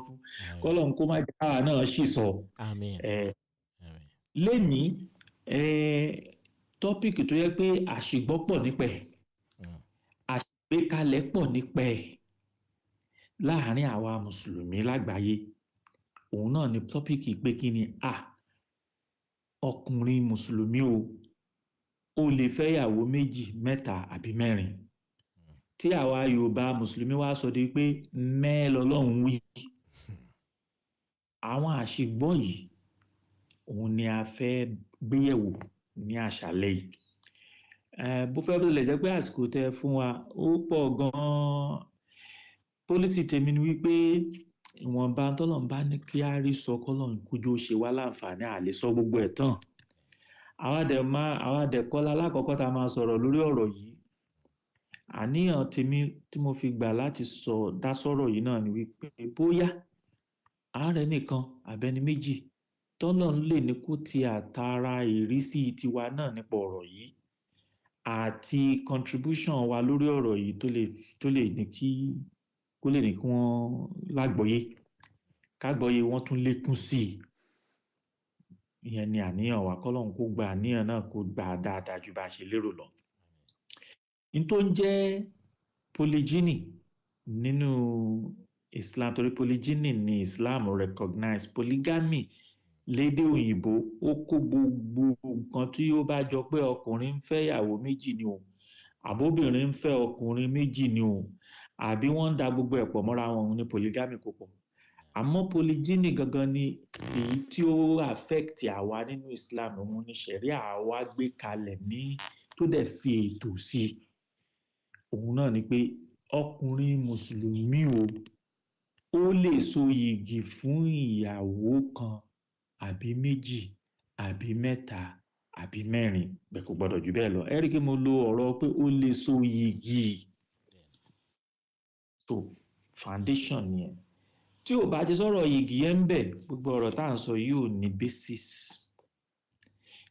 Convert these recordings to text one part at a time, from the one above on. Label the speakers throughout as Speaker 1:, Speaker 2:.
Speaker 1: fún kọ́lọ́n kó má jẹ́ káwa náà sì sọ.
Speaker 2: Àmín. Àmín.
Speaker 1: Lénìí tọ́pìkì tó yẹ pé àṣìgbọ́ pọ̀ nípẹ̀ àṣìgbékalẹ̀ pọ̀ nípẹ̀ láàárín àwa mùsùlùmí lágbàáyé òun náà ni tọ́pìkì pé kí ni ọkùnrin mùsùlùmí ó lè fẹ́yàwó méjì mẹ́ta àbí mẹ́rin tí àwa Yorùbá mùsùlùmí wá sọ di pé mẹ́lọ́lọ́run wí. Àwọn àṣìgbọ́ yìí òun ni a fẹ́ gbéyẹ̀wò ní àṣálẹ́ yìí. Bó fẹ́ lè jẹ́ pé àsìkò tẹ fún wa ó pọ̀ gan-an. Pólísì tèmi ni wípé ìwọ̀nba tọ́lọ́run bá ní kí á rí sọ kọ́lọ́run kójú ó ṣe wá láǹfààní àlè sọ gbogbo ẹ̀ tán. Àwa dẹ̀ kọ́lá lákọ̀ọ́kọ́ tá a máa sọ̀rọ̀ lórí ọ̀rọ̀ yìí. Àníyàn tèmi tí mo fi gbà láti dá sọ̀rọ̀ yìí náà ni wípé bóyá ààrẹ nìkan àbẹ́ni méjì tọ́lọ́run lè ní kó ti àtàrà ìrísí tiwa náà nípa ọ̀rọ̀ yìí àti contribution wa lórí ọ̀rọ̀ yìí tó lè ní kí wọ́n lágbọ́yé kágbọ́yé wọ́n tún lékún sí i. Ìyẹn ni àníyàn wa kọ́lọ́run kó gba àníyàn náà kó gbà dáadáa ju bá a ṣe lérò lọ. N tó ń jẹ́ polygyny nínú Islam torí polygyny ni Islam recognize. Polygamy lédè òyìnbó ó kó gbogbo nǹkan tí ó bá jọ pé ọkùnrin ń fẹ́ ìyàwó méjì ni o àbóbìnrin ń fẹ́ ọkùnrin méjì ni o àbí wọ́n ń da gbogbo ẹ̀ pọ̀ mọ́ra wọn ní polygamy kò pọ̀. Àmọ́ polygyny gangan ni èyí tí ó affect àwa nínú Islam òun ni ṣẹ̀ríà àwa gbé kalẹ̀ ní tó dẹ̀ fi ètò sí i. Òun náà ni pé ọkùnrin mùsùlùmí ó lè so yìgì fún ìyàwó kan àbí méjì àbí mẹ́ta àbí mẹ́rin bẹ́ẹ̀ kò gbọ́dọ̀ jù bẹ́ẹ̀ lọ. Ẹ rí i pé mo lo ọ̀rọ̀ pé ó lè so yìgì. So foundation nìyẹn. Tí ò bá ti sọ̀rọ̀ yìgì yẹn ń bẹ̀ gbogbo ọ̀rọ̀ tá à ń sọ yìí ò ní basis.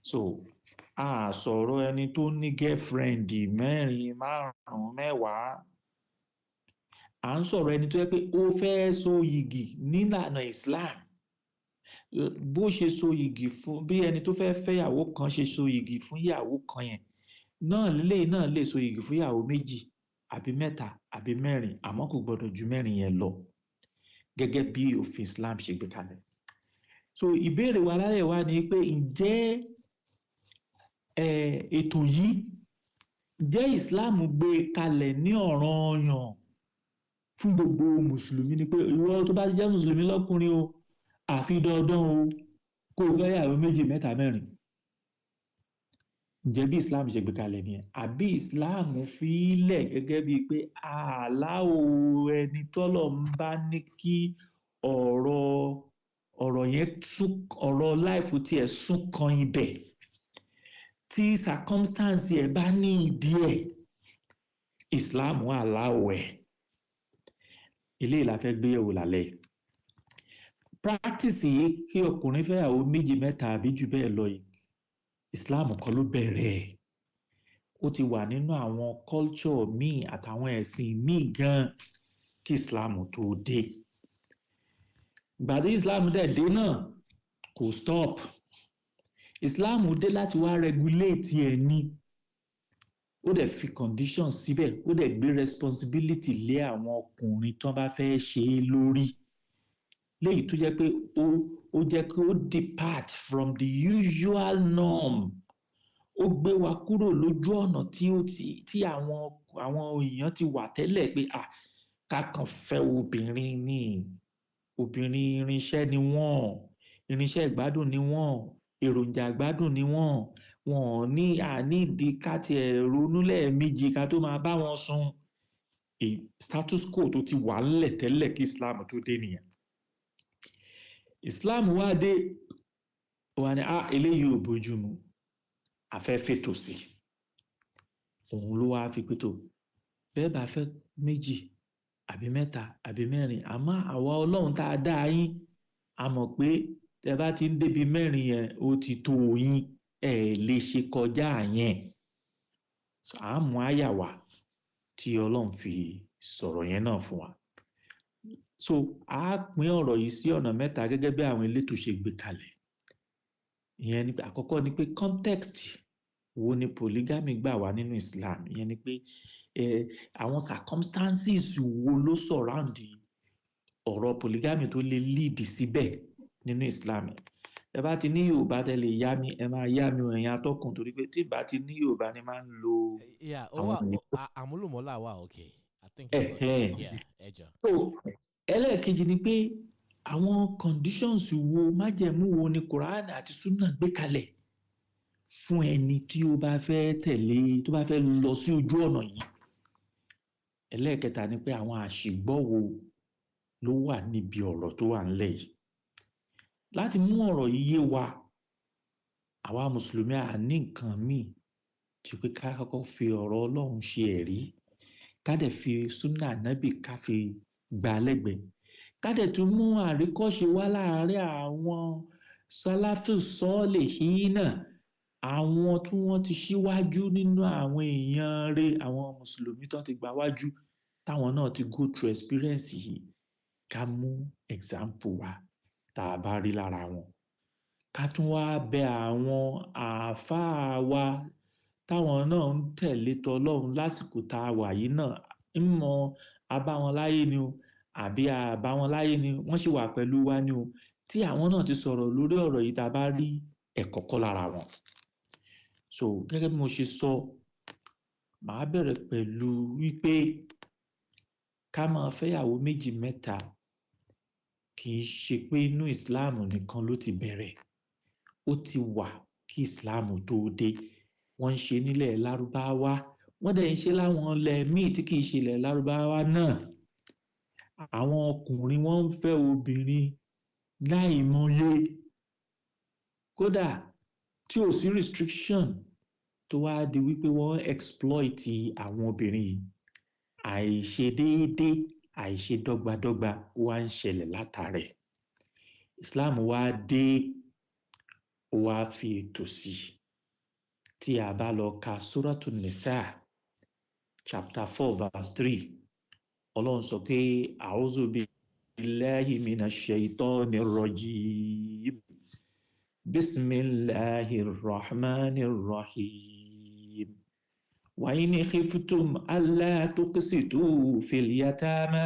Speaker 1: So a sọ̀rọ̀ ẹni tó ní girlfriend mẹ́rin márùn-ún mẹ́wàá. À ń sọ̀rọ̀ ẹni tó yẹ pé ó fẹ́ so yìgì nílànà Islam. Bó ṣe so yìgì fún bí ẹni tó fẹ́ fẹ́yàwó kan ṣe so yìgì fún ìyàwó kan yẹn náà lè so yìgì fún ìyàwó méjì àbí mẹ́ta àbí mẹ́rin àmọ́ kò gbọdọ̀ ju mẹ́rin yẹn lọ gẹ́gẹ́ bí òfin Islam ṣe gbé kalẹ̀. So ìbéèrè wa lálẹ́ wa ni pé ǹjẹ́ ètò yìí ǹjẹ́ Islam gbé kalẹ̀ ní ọ̀ranyàn fún gbogbo mùsùlùmí ni pé ìwọ tó bá ti jẹ́ mùsùlùmí lọ́kùnrin o àfi dandan o kó o fẹ́ yàwó méjì mẹ́ta mẹ́rin. Ǹjẹ́ bí Islam ṣe gbé kalẹ̀ nìyẹn àbí Islam fi lẹ̀ gẹ́gẹ́ bíi pé àláò ẹni tọ́lọ̀ ń bá ní kí ọ̀rọ̀ yẹn ọ̀rọ̀ láìfù tiẹ̀ sún kan ibẹ̀ tí circumstance ẹ̀ bá ní ìdí ẹ̀ Islam àláò ẹ̀. Eléyìí la fẹ́ gbé yẹ̀wò lálẹ́. Practice yìí kí ọkùnrin fẹ́yàwó méjì mẹ́ta àbí jù bẹ́ẹ̀ lọ yìí Islam kọ́ ló bẹ̀rẹ̀ ẹ̀. Ó ti wà nínú àwọn culture míì àtàwọn ẹ̀sìn míì gan kí Islam tó dé. Ìgbà tí Islam dẹ̀ dé náà kò stop. Islam dé láti wá regulate ẹ̀ ní. Ó dẹ̀ fi conditions síbẹ̀ ó dẹ̀ gbé responsibility lé àwọn ọkùnrin tó bá fẹ́ ṣe é lórí. Léyìí tó jẹ́ pé ó jẹ́ kí ó depart from the usual norm. Ó gbé wa kúrò lójú ọ̀nà tí àwọn èèyàn ti wà tẹ́lẹ̀ pé ká kàn fẹ́ obìnrin irinṣẹ́ ni wọ́n irinṣẹ́ ìgbádùn ni wọ́n èròjà ìgbádùn ni wọ́n ní àníìdí ká tiẹ̀ ronú lẹ́ẹ̀mejì ká tó máa bá wọn sùn. Status quo tó ti wà ńlẹ̀ tẹ́lẹ̀ kí Islam tó dé nìyẹn. Islam wá dé wá ní eléyìí ò bójúmu afẹ́fẹ́ tó sí òun ló wá fi pétò bẹ́ẹ̀ bá fẹ́ méjì àbí mẹ́ta àbí mẹ́rin àmọ́ àwa Ọlọ́run tá a dá yín a mọ̀ pé tẹ bá ti ń débi mẹ́rin yẹn ó ti tó yín lè ṣe kọjá yẹn. Àmọ́ àyà wa tí Ọlọ́run fi sọ̀rọ̀ yẹn náà fún wa. so a pín ọ̀rọ̀ yìí sí ọ̀nà mẹ́ta gẹ́gẹ́ bí àwọn elétò ṣe gbé kalẹ̀. Ìyẹn ni pé àkọ́kọ́ ni pé context wo ni polygamy gbà wá nínú Islam. Ìyẹn ni pé àwọn circumstances wo ló surround ọ̀rọ̀ polygamy tó lè lead síbẹ̀ nínú Islam. Ẹ bá ti ní Yorùbá tẹ́ lè yá mi, ẹ máa yá mi ẹ̀yin atọ́kùn, torí pé tí bá ti ní Yorùbá ni máa ń lo àwọn òyìnbó.
Speaker 2: àmúlùmọ́lá wa okay. I think it's okay. Yeah, ẹjọ.
Speaker 1: So ẹlẹ́ẹ̀kejì ni pé àwọn conditions wo, májẹ̀mú wo ni Quran àti Sunnah gbé kalẹ̀ fún ẹni tí ó bá fẹ́ tẹ̀lé, tó bá fẹ́ lọ sí ojú ọ̀nà yìí. Ẹlẹ́ẹ̀kẹta ni pé àwọn àṣìgbọ́ wo ló wà níbi ọ̀rọ̀ tó wà ńlẹ̀ yìí. Láti mú ọ̀rọ̀ yìí yé wa, àwa mùsùlùmí à ní nǹkan míì tí pé ká kọ́kọ́ fi ọ̀rọ̀ Ọlọ́run ṣe ẹ̀rí, ká dẹ̀ fi Sunnah Nábì ká fi gbà lẹ́gbẹ̀ẹ́, ká dẹ̀ tún mú àríkọ́ṣe wá láàárín àwọn sálàfù sọ́ọ̀lìhínà, àwọn tí wọ́n ti ṣíwájú nínú àwọn èèyàn rẹ̀, àwọn mùsùlùmí tó ti gbà wájú, táwọn náà ti go through experience yìí, ká mú example wá tá a bá rí lára wọn. Ká tún wá bẹ àwọn àáfàá wa táwọn náà ń tẹ̀lé tọlọ́run lásìkò tá a wà yìí náà, ìmọ̀ abáwọn láyé ni o àbí àbáwọn láyé ni wọ́n sì wà pẹ̀lú wa ni o, tí àwọn náà ti sọ̀rọ̀ lórí ọ̀rọ̀ yìí tá a bá rí ẹ̀kọ́ kọ́ lára wọn. So gẹ́gẹ́ bí mo ṣe sọ, màá bẹ̀rẹ̀ pẹ̀lú wípé ká máa fẹ́yàwó méjì mẹ́ta kì í ṣe pé inú ìsìláàmù nìkan ló ti bẹ̀rẹ̀, ó ti wà kí ìsìláàmù tó dé. Wọ́n ń ṣe nílẹ̀ lárúbáwá, wọ́n dẹ̀ ń ṣe láwọn ilẹ̀ míì tí kì í ṣe ilẹ̀ lárúbáwá náà. Àwọn ọkùnrin wọ́n ń fẹ́ obìnrin láìmọye, kódà tí ò sí restriction tó wá di wípé wọ́n exploit àwọn obìnrin yìí. Àìṣedéédé, àìṣedọ́gbadọ́gba wá ń ṣẹlẹ̀ látàrẹ̀. Islam wá dé, ó wá fi ètò sí. Tí a bá lọ ka Suratul Nisa chapter 4 verse 3, Ọlọ́run sọ pé a'udhu billahi minash shaitonir rajim, bismillahir rahmanir rahim, wa in khiftum alla tuqsitu fil yatama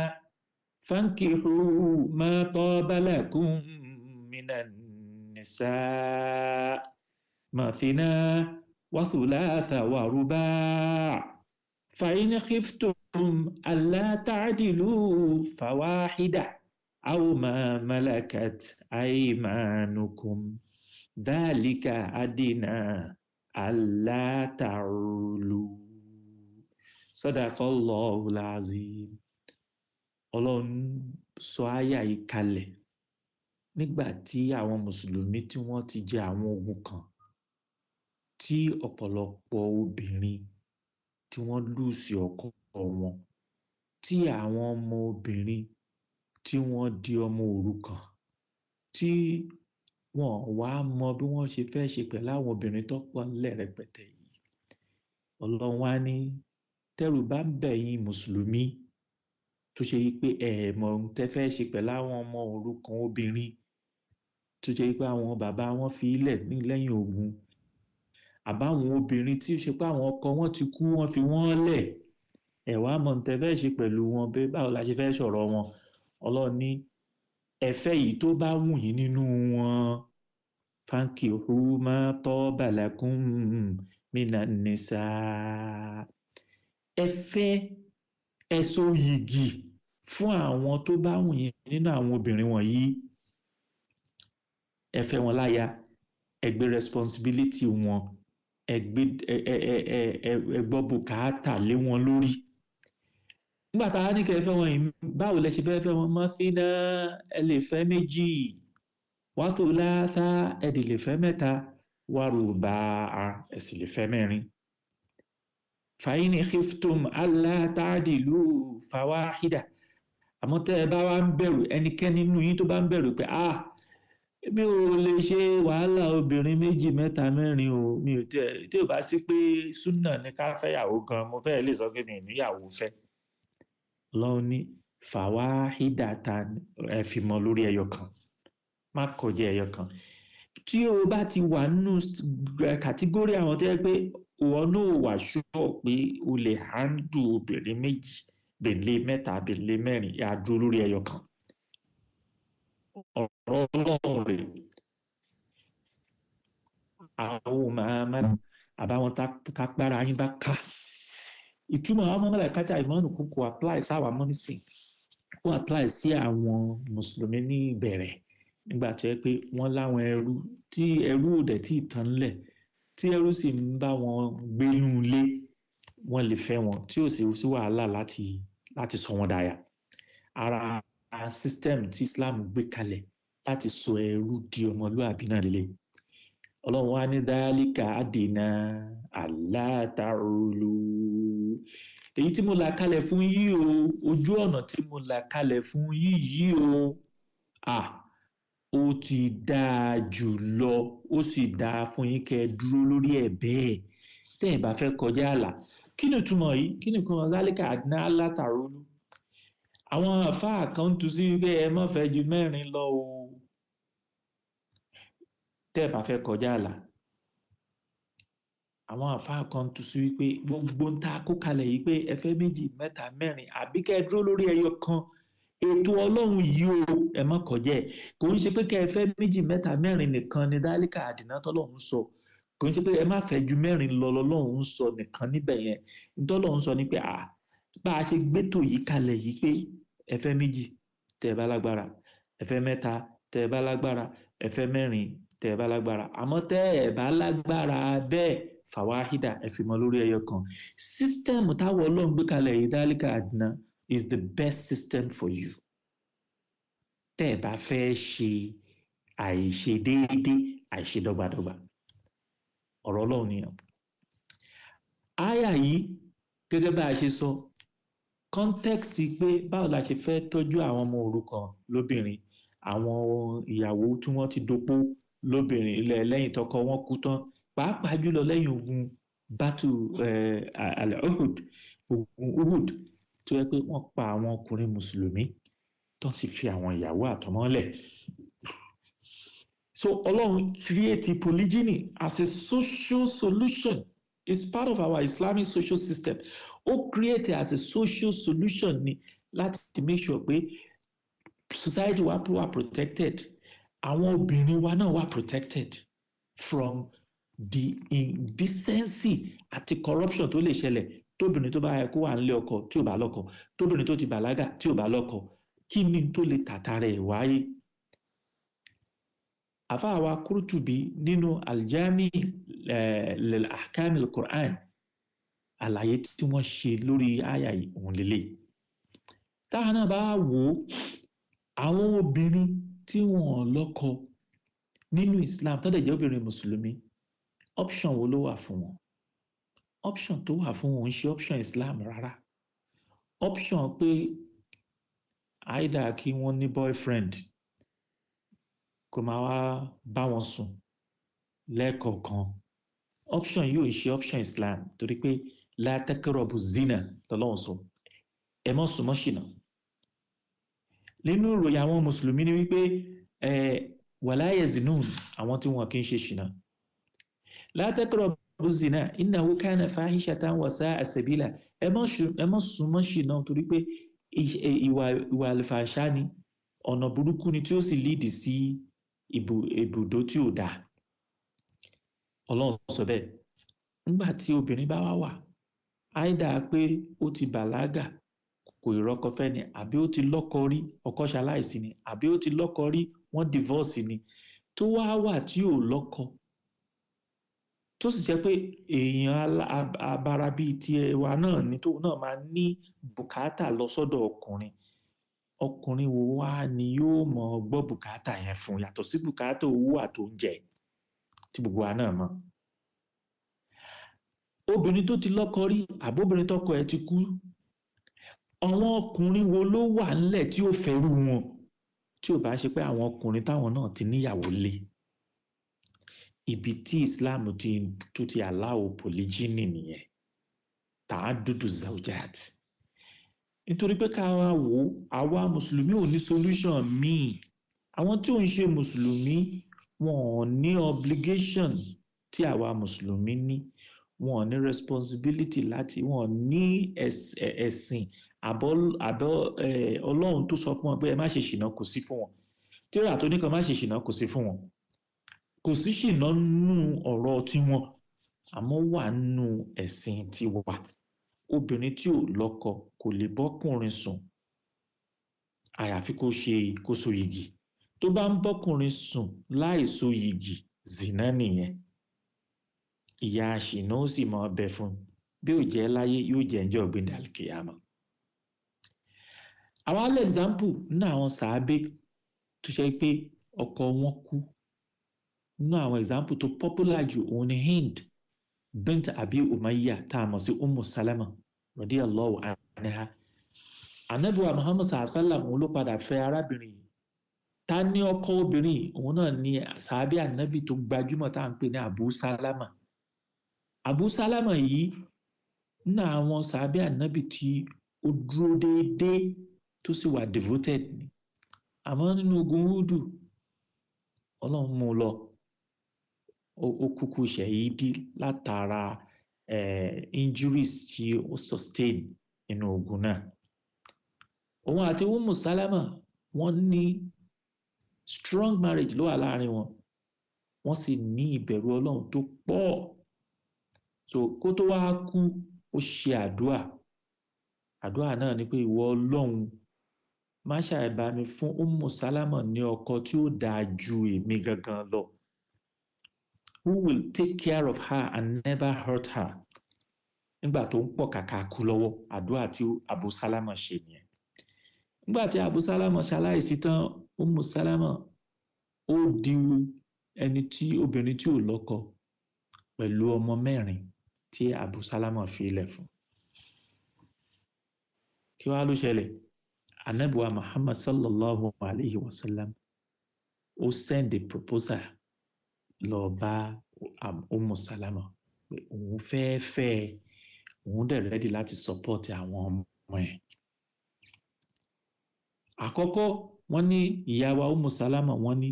Speaker 1: fankihu ma taba lakum minan nisa mathna wa thulatha wa ruba' fa in khiftum alla ta'dilu fawahida aw ma malakat aymanukum dhalika adina alla ta'ulu. Sadaqallahul azim. Ọlọ́run sọ àyà yìí kalẹ̀ nígbà tí àwọn mùsùlùmí tí wọ́n ti jẹ àwọn ogun kan, tí ọ̀pọ̀lọpọ̀ obìnrin tí wọ́n lùsì ọkọ wọn, tí àwọn ọmọ obìnrin tí wọ́n di ọmọ òrukàn, tí wọ́n wá mọ bí wọ́n ṣe fẹ́ ṣe pẹ̀lú àwọn obìnrin tó pọ̀ nílẹ̀ rẹpẹtẹ yìí. Ọlọ́run wá ní tẹ́rù bá ń bẹ̀ yín mùsùlùmí tó ṣe pé mọ̀ ń tẹ́ fẹ́ ṣe pẹ̀lú àwọn ọmọ òrukàn obìnrin tó ṣe pé àwọn bàbá wọn fi ilẹ̀ lẹ́yìn ogun, àbáwọn obìnrin tí ó ṣe pé àwọn ọkọ wọn ti kú, wọ́n fi wọ́n lẹ̀, ẹ wá mọ̀ ń tẹ́ fẹ́ ṣe pẹ̀lú wọn, pé báwo la ṣe fẹ́ sọ̀rọ̀ wọn. Ọlọ́run ní ẹ fẹ́ yìí tó bá wù yín nínú wọn, fankihu ma taba lakum minan nisa, ẹ fẹ́, ẹ so yìgì fún àwọn tó bá wù yín nínú àwọn obìnrin wọ̀nyí. Ẹ fẹ́ wọn láya, ẹ gbé responsibility wọn, ẹ gbọ́ bùkátà lé wọn lórí. Nígbà tá a ní kẹ́ ẹ fẹ́ wọn yìí, báwo lẹ ṣe fẹ́ wọn? Mathna, ẹ lè fẹ́ méjì, wa thulatha, ẹ dì lè fẹ́ mẹ́ta, wa ruba'a, ẹ sì lè fẹ́ mẹ́rin. Fa in khiftum alla ta'dilu fawahida. Àmọ́ tẹ́ ẹ bá wá ń bẹ̀rù, ẹnikẹ́ni nínú yín tó bá ń bẹ̀rù pé mi ò lè ṣe wàhálà obìnrin méjì mẹ́ta mẹ́rin o, mi ò tí ò bá sí pé súnà ní ká fẹ́yàwó gan, mo fẹ́ lè sọ pé mi níyàwó fẹ́. Ọlọ́run ní fawahidatan ẹ fi mọ́ lórí ẹyọ kan, má kọjá ẹyọ kan. Tí o bá ti wà nínú kàtígórì àwọn tó yẹ pé wọn náà wà ṣọ́ pé o lè handle obìnrin méjì, bèlè mẹ́ta, bèlè mẹ́rin, yà dúró lórí ẹyọ kan. Ọ̀rọ̀ Ọlọ́run rẹ̀ àwọn máa àbáwọn tápára yín bá ká. Ìtumọ̀ àwọn ọmọ mẹ́lẹ̀kátà ìmọ̀ọ́nù kò apply sáwà mọ́ nísìn, ó apply sí àwọn mùsùlùmí ní ìbẹ̀rẹ̀ nígbà tó yẹ pé wọ́n láwọn ẹrú tí ẹrú ò dẹ̀ tí ì tán lẹ̀, tí ẹrú sì ń bá wọn gbénú ilé, wọ́n lè fẹ́ wọn tí ò sì sí wàhálà láti sọ wọn dáyà. Ara system tí Islam gbé kalẹ̀ láti sọ ẹrú di ọmọlúwàbí náà lélẹ̀. Ọlọ́run wá ní dhalika adina alla ta'ulu. Èyí tí mo là kalẹ̀ fún yí o, ojú ọ̀nà tí mo là kalẹ̀ fún yí o, ó ti dáa jù lọ, ó sì dáa fún yín kẹ́ dúró lórí ẹ̀ bẹ́ẹ̀ tẹ́ ẹ̀ bá fẹ́ kọjá àlà. Kí ni ìtumọ̀ yìí? Kí ni ìtumọ̀ dhalika adina alla ta'ulu? Àwọn àfáà kan tú sí wípé ẹ má fẹ́ ju mẹ́rin lọ o tẹ́ ẹ̀ bá fẹ́ kọjá àlà. Àwọn àfáà kan tú sí wípé gbogbo ń ta kó kalẹ̀ yìí pé ẹ fẹ́ méjì, mẹ́ta, mẹ́rin, àbí kẹ́ ẹ dúró lórí ẹyọ kan. Ètò Ọlọ́run yìí o, ẹ má kọjá ẹ̀. Kò ń ṣe pé kẹ́ ẹ fẹ́ méjì, mẹ́ta, mẹ́rin nìkan ni dhalika adina tọ́lọ́run sọ. Kò ń ṣe pé ẹ má fẹ́ ju mẹ́rin lọ lọ́lọ́run sọ nìkan níbẹ̀ yẹn. Tọ́lọ́run sọ ni pé bá a ṣe gbétò yìí kalẹ̀ yìí pé ẹ fẹ́ méjì tẹ́ ẹ bá lágbára, ẹ fẹ́ mẹ́ta tẹ́ ẹ bá lágbára, ẹ fẹ́ mẹ́rin tẹ́ ẹ bá lágbára. Àmọ́ tẹ́ ẹ bá lágbára bẹ́ẹ̀ fàwáhídà ẹ fi mọ́ lórí ẹyọ kan. System táwọn Ọlọ́run gbé kalẹ̀ yìí dhalika adina is the best system for you. Tẹ́ ẹ bá fẹ́ ṣe àìṣe déédéé, àìṣe dọ́gbadọ́gba. Ọ̀rọ̀ Ọlọ́run nìyẹn. Áyà yìí gẹ́gẹ́ bá a ṣe sọ, context pé báwo la ṣe fẹ́ tọ́jú àwọn ọmọ òrukàn lóbìnrin, àwọn ìyàwó tí wọ́n ti dopó lóbìnrin lẹ́yìn tọ́kọ wọn kú tán, pàápàá jùlọ lẹ́yìn ogun al-Uhud, ogun Uhud, tó yẹ pé wọ́n pa àwọn ọkùnrin mùsùlùmí tó sì fi àwọn ìyàwó àtọmọ́lẹ̀. So Ọlọ́run create polygyny as a social solution. It's part of our Islamic social system. Ó create as a social solution ni láti make sure pé society wa protected. Àwọn obìnrin wa náà wà protected from the indecency àti corruption tó lè ṣẹlẹ̀ tóbìnrin tó bá yẹ kó wà nílé ọkọ tí ò bá lọ́kọ, tóbìnrin tó ti bàlágà tí ò bá lọ́kọ, kí ni tó lè tàtàrà ẹ̀ wáyé. Àfáà wa Qurtubi nínú aljami lil ahkam al-Qur'an, àlàyé tí wọ́n ṣe lórí àyà yìí òun lélẹ̀. Táwọn náà bá wò ó, àwọn obìnrin tí wọ́n lọ́kọ nínú Islam tó dẹ̀ jẹ́ obìnrin mùsùlùmí, option wo ló wà fún wọn? Option tó wà fún wọn ń ṣe option Islam rárá. Option pé either kí wọ́n ní boyfriend kó máa wá bá wọn sùn lẹ́ẹ̀kọ̀ọ̀kan. Option yóò ṣe option Islam torí pé la taqrabu zina lọ́lọ́run sọ, ẹ má súnmọ́ ṣìnà. Nínú ìròyìn àwọn mùsùlùmí ni wípé wala yazinun, àwọn tí wọn kì í ṣe ṣìnà. La taqrabu zina innahu kana fahishatan wa sa'a sabila. Ẹ má súnmọ́ ṣìnà torí pé ìwà àlùfàṣà ni, ọ̀nà burúkú ni tí ó sì lead sí ibùdó tí ò dáa. Ọlọ́run sọ bẹ́ẹ̀. Nígbà tí obìnrin bá wà áìdá pé ó ti bàlágà kò ìrọ́kọ fẹ́ ni, àbí ó ti lọ́kọ rí ọkọ ṣaláìsí ni, àbí ó ti lọ́kọ rí wọ́n divorce ni, tó wà tí ò lọ́kọ, tó sì jẹ́ pé èèyàn abara bíi tiẹ̀ wa náà ni tó náà máa ní bùkátà lọ sọ́dọ̀ ọkùnrin wo wá ni yóò mọ gbọ́ bùkátà yẹn fún yàtọ̀ sí bùkátà owó àtóúnjẹ tí gbogbo wa náà mọ̀. Obìnrin tó ti lọ́kọ rí àbóbìnrin tọ́kọ ẹ̀ ti kú, àwọn ọkùnrin wo ló wà ńlẹ̀ tí ó fẹ́rù wọn tí ò bá ṣe pé àwọn ọkùnrin táwọn náà ti níyàwó lé. Ibi tí Islam tó ti allow polygyny nìyẹn, ta'addudu zawjat. nítorí pé ká wá wò ó àwa mùsùlùmí ò ní solution míì àwọn tí ò ń ṣe mùsùlùmí wọn ò ní obligation tí àwa mùsùlùmí ní wọn ò ní responsibility láti wọn ò ní ẹ̀sìn àbọ̀ ọlọ́run tó sọ fún wọn pé ẹ má ṣe ṣìnà kò sí fún wọn tírà tó ní kan má ṣe ṣìnà kò sí fún wọn kò sí ṣìnà nínú ọ̀rọ̀ tiwọn àmọ́ wà nínú ẹ̀sìn tiwa obìnrin tí ò lọ́kọ kò lè bọ́kùnrin sùn àyàfi kó so yìgì tó bá ń bọ́kùnrin sùn láì so yìgì zìnà nìyẹn ìyà àṣìná ó sì máa bẹ fún bí ò jẹ́ láyé yóò jẹ́ ǹjọ́ ọ̀gbìn dàlùkìyàmọ̀. àwa lè example nínú àwọn sàábé tó ṣe pé ọkọ wọn kú nínú àwọn example tó popular jù òun ni Hind bint Abi Umayya tá a mọ̀ sí Ummu Salama radiyallahu anha anabiwa Muhammad sallam ló padà fẹ́ arábìnrin yìí ta ní ọkọ obìnrin òun náà ní sàábé ànábì tó gbajúmọ̀ tá à ń pè ní Abu Salama Abu Salama yìí nínú àwọn sàábé ànábì tí ó dúró déédéé tó sì wà devoted ni àmọ́ nínú ogun Húdù ọlọ́run mú un lọ ó kúkú ṣẹ̀yídí látara injuries tí ó sustain nínú ogun náà òun àti Ummu Salama wọ́n ní strong marriage ló wà láàrin wọn wọ́n sì ní ìbẹ̀rù ọlọ́run tó pọ̀ so kó tó wá kú ó ṣe àdúà náà ni pé ìwọ ọlọ́run má ṣàìbá mi fún Ummu Salama ní ọkọ tí ó dáa ju èmi gangan lọ who will take care of her and never hurt her nígbà tó ń pọ̀ kàkà kú lọ́wọ́ àdúà tí Abu Salama ṣe nìyẹn nígbà tí Abu Salama ṣaláìsí tán Ummu Salama ó di obìnrin tí ò lọ́kọ pẹ̀lú ọmọ 4 tí Abu Salama fi ilẹ̀ fún kí wá ló ṣẹlẹ̀ anabiwa Muhammad sallallahu alayhi wa sallam ó send a proposal lọ bá Ummu Salama pé òun fẹ́ òun dẹ̀ ready láti support àwọn ọmọ ẹ̀ àkọ́kọ́ wọ́n ní ìyá wa Ummu Salama wọ́n ní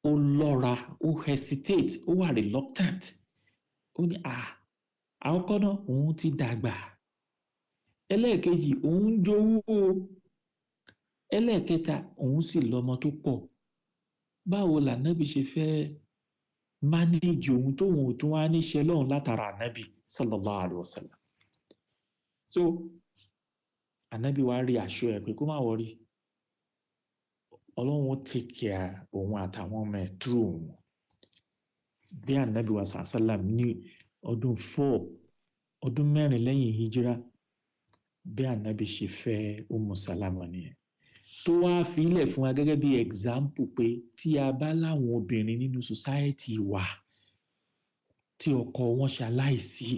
Speaker 1: ó lọ́ra ó hesitate ó wà reluctant ó ní àkọ́kọ́ náà òun ti dàgbà ẹlẹ́ẹ̀kejì òun jowú o ẹlẹ́ẹ̀kẹta òun sì lọ́mọ tó pọ̀ báwo lànábì ṣe fẹ́ manage ohun tóun ò tún wá níṣẹ́ lọ́hùn látara ànábì sallallahu alaihi wasallam so ànábì wá rí aṣọ ẹ̀ pé kó má wọrí ọlọ́run ó take care òun àtàwọn ọmọ ẹ̀ through òun bí ànábì wa sallam ní ọdún 4 ọdún 4 lẹ́yìn hijira bí ànábì ṣe fẹ́ Ummu Salama nìyẹn tó wá fílẹ̀ fún wa gẹ́gẹ́ bí example pé tí a bá láwọn obìnrin nínú society wa tí ọkọ wọn ṣaláìsí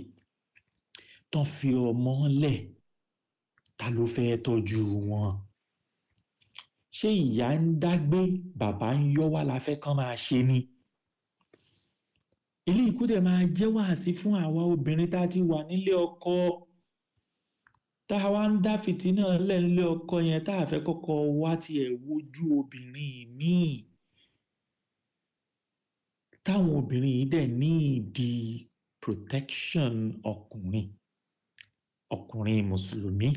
Speaker 1: tán fi ọmọ lẹ̀ ta ló fẹ́ tọ́jú wọn ṣé ìyá ń dágbé bàbá ń yọ́ wá la fẹ́ kán máa ṣe ni ilé ikú dẹ̀ máa jẹ́ wàásí fún àwa obìnrin tá a ti wà nílé ọkọ tá a wá ń dá fìtínà lẹ́nlé ọkọ yẹn tá a fẹ́ kọ́kọ́ wá tiẹ̀ wojú obìnrin míì táwọn obìnrin yìí dẹ̀ ní ìdí protection ọkùnrin mùsùlùmí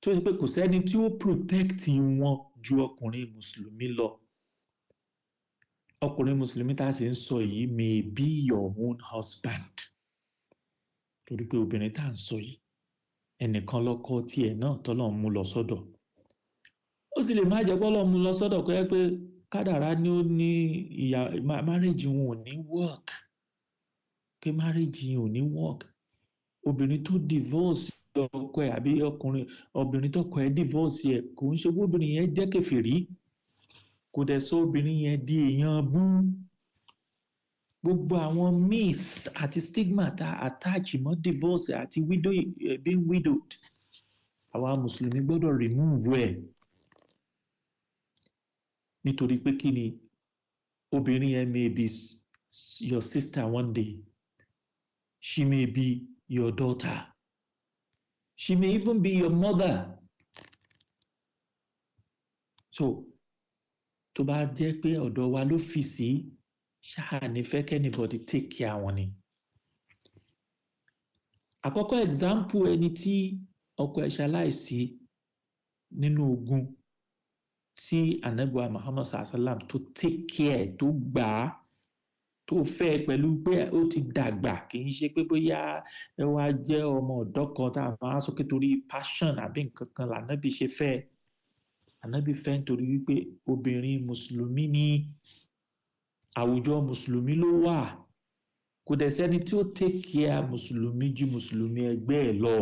Speaker 1: tó ṣe pé kò sẹ́ni tí ó protect wọn ju ọkùnrin mùsùlùmí lọ ọkùnrin mùsùlùmí tá a sì ń sọ yìí may be your own husband torí pé obìnrin tá à ń sọ yìí ẹnìkan lọ́kọ tiẹ̀ náà tọ́lọ́run mú lọ sọ́dọ̀ ó sì lè má jẹ́ pọ́lọ́run mú lọ sọ́dọ̀ kó yẹ pé kádàrá ni ó ní ìyá marriage wọn ò ní work pé marriage yìí ò ní work obìnrin tó divorce ọkọ ẹ̀ àbí obìnrin tọkọ ẹ̀ divorce ẹ̀ kò ń ṣe pé obìnrin yẹn jẹ́ kèfèrí kò dẹ̀ sọ obìnrin yẹn di èèyàn bú gbogbo àwọn myth àti stigma tá attach mọ́ divorce àti being widowed àwa mùsùlùmí gbọ́dọ̀ remove ẹ̀ nítorí pé kí ni obìnrin yẹn may be your sister one day she may be your daughter She may even be your mother. So tó bá jẹ́ pé ọ̀dọ̀ wa ló fi sí ṣáà ní fẹ́ kẹ́nìbọ̀dì take care wọn ni. Àkọ́kọ́ example ẹni tí ọkọ ẹ̀ ṣaláìsí nínú ogun tí Ànábì wa Muhammad sallam tó take care tó gbà á tó fẹ́ pẹ̀lú pé ó ti dàgbà kì í ṣe pé bóyá ẹ wá jẹ́ ọmọ ọ̀dọ́ kan tá a máa sọ pé torí passion àbí nǹkan kan l'Ànábì ṣe fẹ́. Ànábì fẹ́ nítorí wípé obìnrin mùsùlùmí ní àwùjọ mùsùlùmí ló wà, kò dẹ̀ sẹ́ni tí ó take care mùsùlùmí ju mùsùlùmí ẹgbẹ́ ẹ̀ lọ.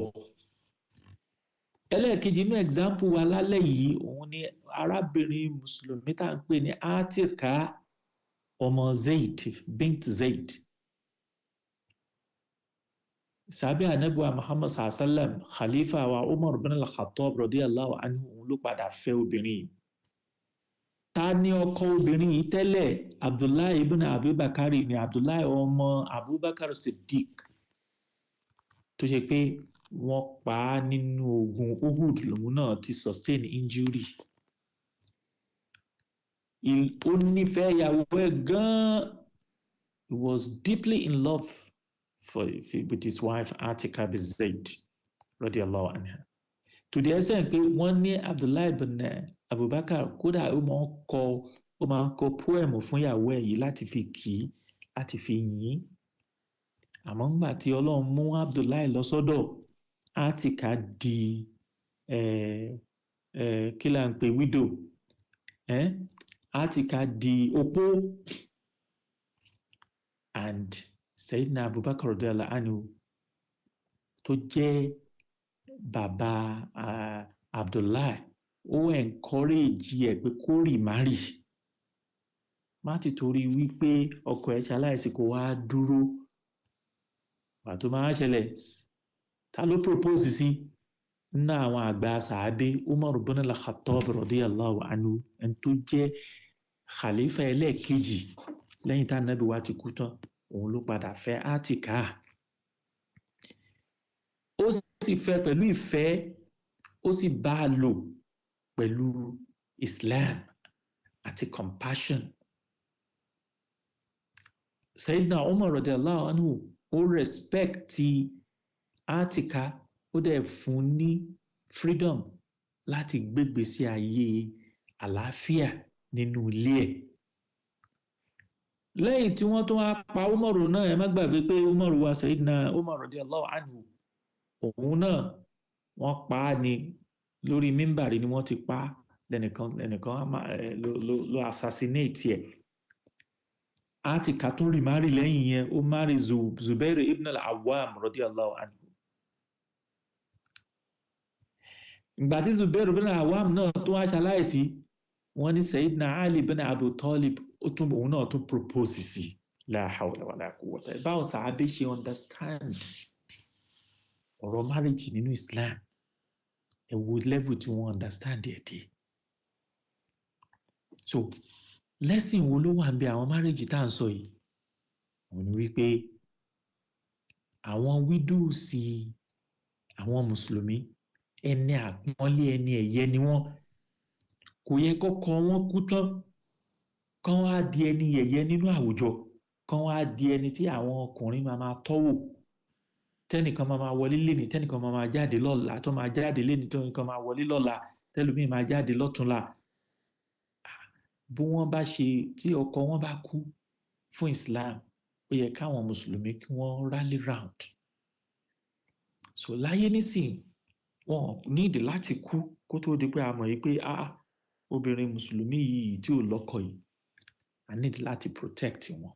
Speaker 1: Ẹlẹ́ẹ̀kejì inú example wa lálẹ́ yìí òun ni arábìnrin mùsùlùmí tá à ń pè ní Atika ọmọ Zaid bint Zaid. Sàbí Ànábì wa Muhammad sallam khalifa wa Umar bin al-Khattab radiyallahu anhu òun ló padà fẹ́ obìnrin yìí. Ta ni ọkọ obìnrin yìí tẹ́lẹ̀? Abdullahi ibn Abubakar ni Abdullahi ọmọ Abubakar Siddiq tó ṣe pé wọ́n pa á nínú ogun Uhud lòun náà ti sustain injury. Ó nífẹ̀ẹ́ ìyàwó ẹ̀ gan-an. He was deeply in love with his wife Atika bin Zaid radiyallahu anha. To the extent pé wọ́n ní Abdullahi ibn Abubakar kódà ó máa ń kọ poem fún ìyàwó ẹ̀ yìí láti fi kì í láti fi yìn ín. Àmọ́ ńgbà tí Ọlọ́run mú Abdullahi lọ sọ́dọ̀ Atika di kí là ń pè widow, Atika di opó, and Sayyidina Abubakar radiyallahu anhu tó jẹ́ bàbá Abdullahi ó encourage ẹ̀ pé kó remarry. Má ti torí wípé ọkọ ẹ̀ ṣaláìsí kó wá dúró. Pàtó máa ṣẹlẹ̀ ta ló propose sí nínú àwọn àgbà sàábé Umar bin al-Khattab radiyallahu anhu ẹni tó jẹ́ khalifa ẹlẹ́ẹ̀kejì lẹ́yìn tá Ànábì wa ti kú tán òun ló padà fẹ́ Atika. Ó sì fẹ́ pẹ̀lú ìfẹ́, ó sì bá a lò pẹ̀lú Islam àti compassion. Sayyidina Umar radiyallahu anhu ó respect Atika, ó dẹ̀ fún ní freedom láti gbégbèsè ayé àlàáfíà nínú ilé ẹ̀. Lẹ́yìn tí wọ́n tó wá pa Umaru náà, ẹ má gbàgbé pé Umaru wa Sayyidina Umar radiyallahu anhu òun náà wọ́n pa á ní lórí mímbàrí ni wọ́n ti pa á, lẹ́nìkan ló assassinate ẹ̀. Atika tún remarry lẹ́yìn yẹn, ó marry Zubair ibn al-Awwam radiyallahu anhu. Ìgbà tí Zubair ibn al-Awwam náà tó wá ṣaláìsí, wọ́n ní Sayyidina Ali ibn Abu Talib òun náà tún propose sí. La hawla wala quwwata. Báwo sàábé ṣe understand ọ̀rọ̀ marriage nínú Islam? Ẹ wo level tí wọ́n understand ẹ̀ dé. So lesson wo ló wà ń bẹ àwọn marriage tá à ń sọ yìí? Wọ́n ní wípé àwọn widows àwọn mùsùlùmí ẹni àpọ́nlé ẹni ẹ̀yẹ ni wọ́n. Kò yẹ kọ́kọ́ wọn kú tán kán wá di ẹni yẹ̀yẹ́ nínú àwùjọ, kán wá di ẹni tí àwọn ọkùnrin máa tọ́wò. Tẹ́nìkan máa wọlé lénìí, tẹ́nìkan máa jáde lọ́la, tó máa jáde lénìí, tẹ́nìkan máa wọlé lọ́la, tẹ́lòmíì máa jáde lọ́túnla. Bí wọ́n bá ṣe tí ọkọ wọn bá kú fún Islam, ó yẹ káwọn mùsùlùmí kí wọ́n rally round. So láyé nísìn wọn nídìí láti kú kó tó di pé a mọ̀ yìí pé obìnrin mùsùlùmí yìí tí ò lọ́kọ yìí, a nídìí láti protect wọn.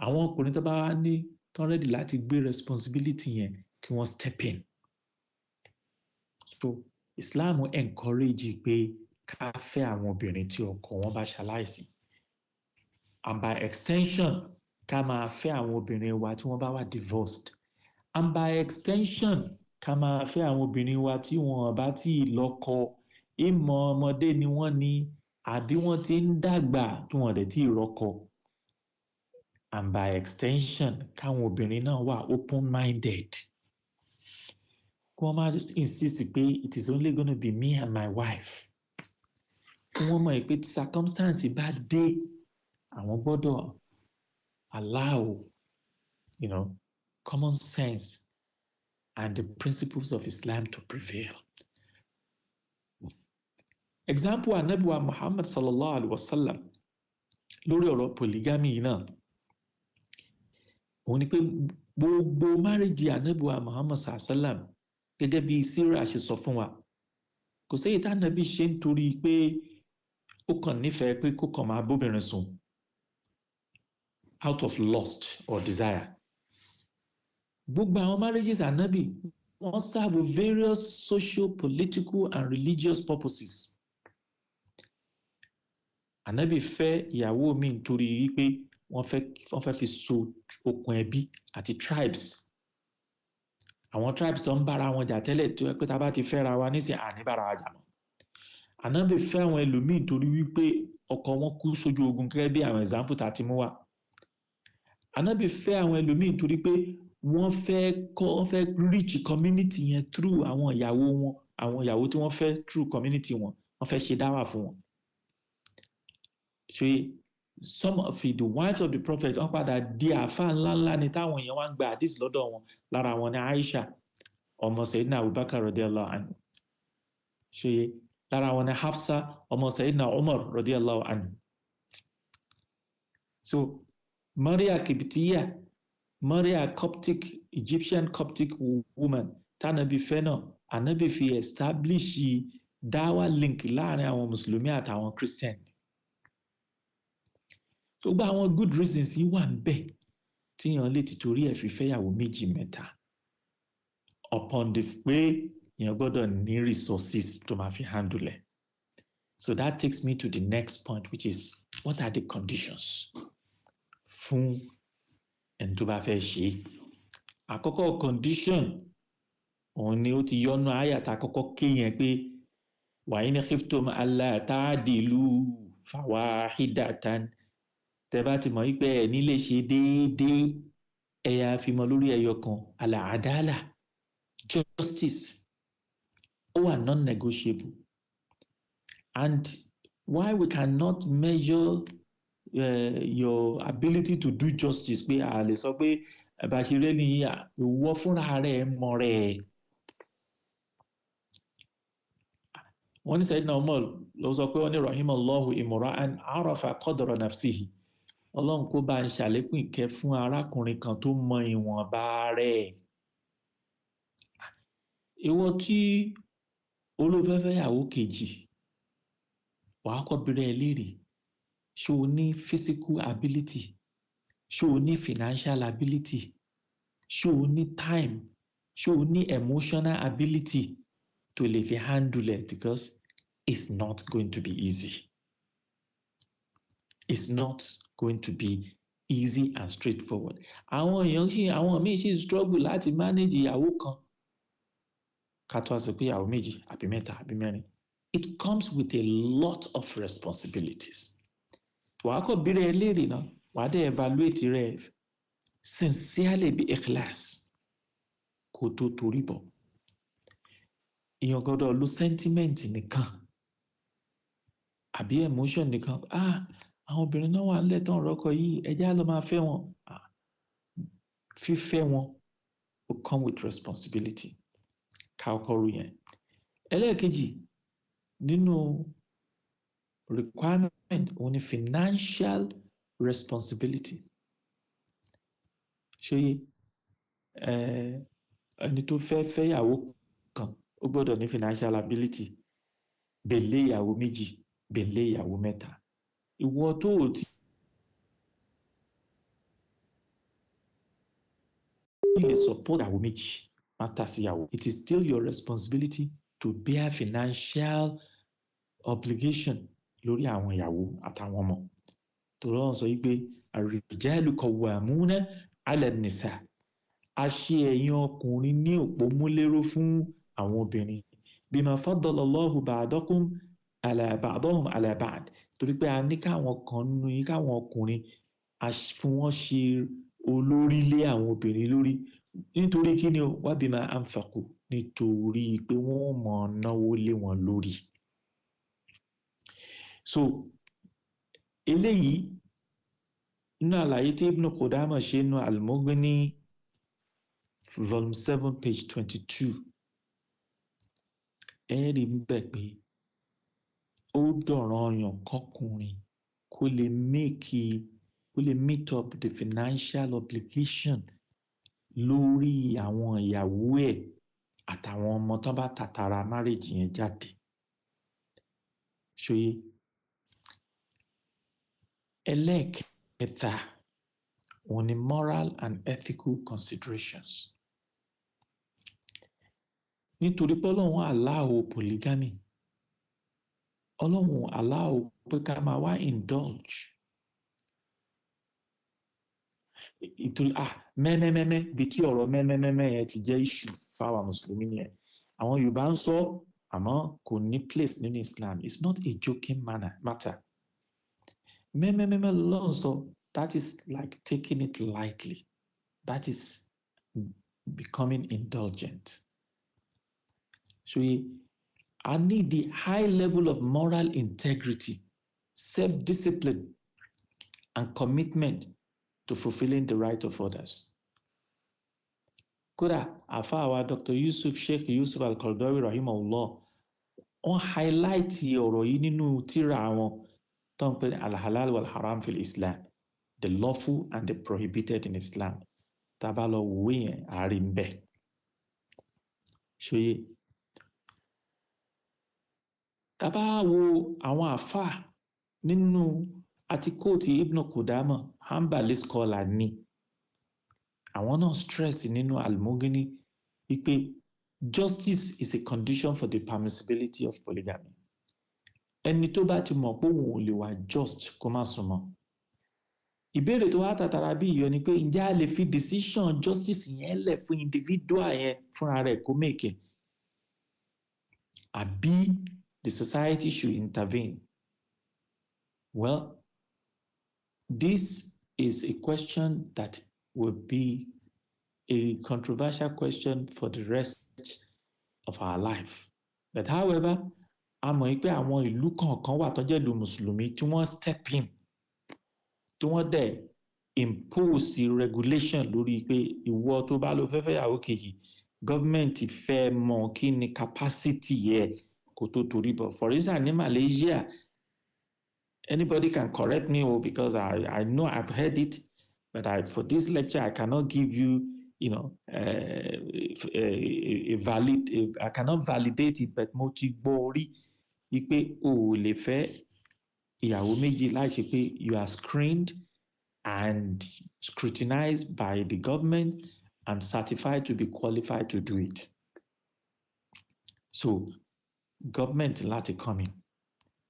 Speaker 1: Àwọn ọkùnrin tó bá wá ní tán ready láti gbé responsibility yẹn kí wọ́n step in. So Islam encourage pé ká fẹ́ àwọn obìnrin tí ọkọ wọn bá ṣaláìsí, and by extension ká máa fẹ́ àwọn obìnrin wa tí wọ́n bá wà divorced, and by extension ká máa fẹ́ àwọn obìnrin wa tí wọ́n bá tí ì lọ́kọ, ìmọ̀ ọmọdé ni wọ́n ní àbí wọ́n ti ń dàgbà tí wọ́n dẹ̀ tí ì rọ́kọ, and by extension káwọn obìnrin náà wà open-minded. kí wọ́n máa insist pé it is only gonna be me and my wife. Kí wọ́n mọ̀ pé tí circumstance bá dé, àwọn gbọ́dọ̀ allow, common sense and the principles of Islam to prevail. Example Ànábì wa Muhammad sallallahu alaihi wasallam lórí ọ̀rọ̀ polygamy yìí náà. Òun ni pé gbogbo márìjì Ànábì wa Muhammad sallallahu alaihi wasallam gẹ́gẹ́ bí Sírà ṣe sọ fún wa. Kò séyìí tí Ànábì ṣe ń torí pé ó kàn nífẹ̀ẹ́ pé kó kàn máa bóbìnrin sùn out of lust or desire. Gbogbo àwọn marriages Ànábì wọ́n serve various social, political and religious purposes. Ànábì fẹ́ ìyàwó mi nítorí wípé wọ́n fẹ́ fi so okùn ẹbí àti tribes. Àwọn tribes tó ń bára wọn jà tẹ́lẹ̀ tó pé tá bá ti fẹ́ra wa nísìnyí àní bára wa jà mọ́. Ànábì fẹ́ àwọn ẹlòmíì nítorí wípé ọkọ wọn kú sójú ogun gẹ́gẹ́ bí àwọn example tá ti mú wá. Ànábì fẹ́ àwọn ẹlòmíì nítorí pé wọ́n fẹ́ reach community yẹn through àwọn ìyàwó tí wọ́n fẹ́ through community wọn, wọ́n fẹ́ ṣe dáwà fún wọn. So some of the wives of the prophet wọ́n padà di àáfàá ńláńlá ni táwọn èèyàn wá ń gba àdìs lọ́dọ̀ wọn. Lára wọn ni Aisha ọmọ Sayyidina Abubakar radiyallahu anhu. So lára wọn ni Hafsa ọmọ Sayyidina Umar radiyallahu anhu. So Maria Kibtiya, Maria Egyptian Coptic woman tánàbí fẹ́ náà, Ànábì fi establish dáwà link láàrin àwọn Mùsùlùmí àtàwọn Christian. So gba àwọn good reasons yìí wà ń bẹ̀ tíyàn lè ti torí ẹ̀ fi fẹ́yàwó méjì mẹ́ta upon the pé èèyàn gbọ́dọ̀ ní resources tó máa fi handle ẹ̀. So that takes me to the next point, which is what are the conditions fún ẹni tó bá fẹ́ ṣe. Àkọ́kọ́ condition òun ni ó ti yọnu àyàtà àkọ́kọ́ kéèyàn pé wa in khiftum alla ta'dilu fawahidatan. Tẹ́ bá ti mọ̀ wípé ẹni lè ṣe déédéé, ẹ̀yà àfimọ́ lórí ẹyọ kan, al-adala, justice, ó wà non-negotiable. And why we cannot measure your ability to do justice pé a lè sọ pé bàṣírẹ́ ni ìwọ fúnra rẹ̀ mọ̀ rẹ̀. Wọ́n ní Sayyidina Umar ló sọ pé wọ́n ní rahimallahu imra'an arafa qadra nafsihi. Ọlọ́run kó bá ń ṣàlékún ìkẹ́ fún arákùnrin kan tó mọ ìwọ̀nba rẹ̀. Ìwọ tí olófẹ́fẹ́ yàwó kejì, wàá kọ́ bẹ̀rẹ̀ léèrè, ṣé o ní physical ability, ṣé o ní financial ability, ṣé o ní time, ṣé o ní emotional ability to lè fi handle it, because it's not going to be easy. It's not going to be easy and straightforward. Àwọn míì ṣì struggle láti manage ìyàwó kan. Ká tó wá sọ pé ìyàwó méjì àbí mẹ́ta àbí mẹ́rin. It comes with a lot of responsibilities. Wàá kọ́ bí rẹ̀ léèrè náà, wàá dẹ̀ evaluate rẹ̀ sincerely bí ikhlas kó tó torí bọ̀. Èèyàn gbọ́dọ̀ lo sentiment nìkan àbí emotion nìkan. Àwọn obìnrin náà wà nílẹ̀ tán rọ́kọ yìí, ẹjẹ́ á lọ máa fẹ́ wọn. Fífẹ́ wọn will come with responsibility. Ká ọkọ rú yẹn. Ẹlẹ́ẹ̀kejì nínú requirement òun ni financial responsibility. Ṣé ẹni tó fẹ́ ìyàwó kan ó gbọ́dọ̀ ní financial ability, bèlè ìyàwó méjì, bèlè ìyàwó mẹ́ta. Ìwọ tó o ti lè support ìyàwó méjì má tà sí ìyàwó. It is still your responsibility to bear financial obligation lórí àwọn ìyàwó àtàwọn ọmọ. Torí wọ́n sọ wípé ar-rijalu qawwamuna 'ala an-nisa. A ṣe ẹ̀yin ọkùnrin ní òpómúléró fún àwọn obìnrin. Bima faddala Allahu ba'dakum 'ala ba'd. Torí pé a ní káwọn ọkùnrin fún wọn ṣe olórí lé àwọn obìnrin lórí. Nítorí kí ni wa bima anfaqu nítorí pé wọ́n mọ̀ náwó lé wọn lórí. So eléyìí nínú àlàyé tí Ibn Qudama ṣe nínú Al-Mughni volume 7 page 22 ẹ rí bẹ́ẹ̀ pé ó dọ̀ranyàn kọkùnrin kó lè meet up the financial obligation lórí àwọn ìyàwó ẹ̀ àtàwọn ọmọ tó bá tàtàrà marriage yẹn jáde. ṣòye ẹlẹ́ẹ̀kẹta òun ni moral and ethical considerations. Nítorí pé Ọlọ́run allow polygamy, Ọlọ́run allow pé ká máa wá indulge. Ìtorí mẹ́mẹ́mẹ́mẹ́ bí tí ọ̀rọ̀ mẹ́mẹ́mẹ́mẹ́ yẹn ti jẹ́ issue fáwọn mùsùlùmí nìyẹn. Àwọn Yorùbá ń sọ àmọ́ kò ní place nínú Islam. It's not a joking matter. Mẹ́mẹ́mẹ́mẹ́ lọ́n sọ, that is like taking it lightly. That is becoming indulgent. So I need the high level of moral integrity, self-discipline, and commitment to fulfilling the right of others. Kódà àfáàwá Dr. Sheikh Yusuf Al-Qaradawi rahimahullah wọ́n highlight ọ̀rọ̀ yìí nínú tírà wọn tó ń pè ní al-halal wal-haram fil Islam, the lawful and the prohibited in Islam. Tá bá lọ wò yẹn àárín ń bẹ̀. ṣòye tá bá wo àwọn àfáà nínú àti kóòtù Ibn Qudama Hanbali scholar ni àwọn náà stress nínú Al-Mughni wípé justice is a condition for the permissibility of polygamy. Ẹni tó bá ti mọ̀ pé òun ò lè wà just kó má súnmọ́. Ìbéèrè tó wá tàtàrà bí ìyọ ni pé ǹjẹ́ a lè fi decision justice yẹn lẹ̀ fún individual yẹn fúnra rẹ̀ kó make it? Àbí the society should intervene? Well, this is a question that will be a controversial question for the rest of our life. But however, a mọ̀ pé àwọn ìlú kọ̀ọ̀kan wà tó jẹ́ ìlú Mùsùlùmí tí wọ́n step in, tí wọ́n dẹ̀ impose regulation lórí pé ìwọ tó bá lọ fẹ́ fẹ́yàwó kejì, gọ́ọ̀mẹ̀ntì fẹ́ mọ̀ kí ni capacity yẹ kó tó torí bọ̀. For instance, ní Malaysia, anybody can correct me because I know I've heard it, but for this lecture I cannot give you, I cannot validate it, but mo ti gbọ́ rí wípé o ò lè fẹ́ ìyàwó méjì láì ṣe pé you are screened and scrutinized by the government and certified to be qualified to do it. So government láti come in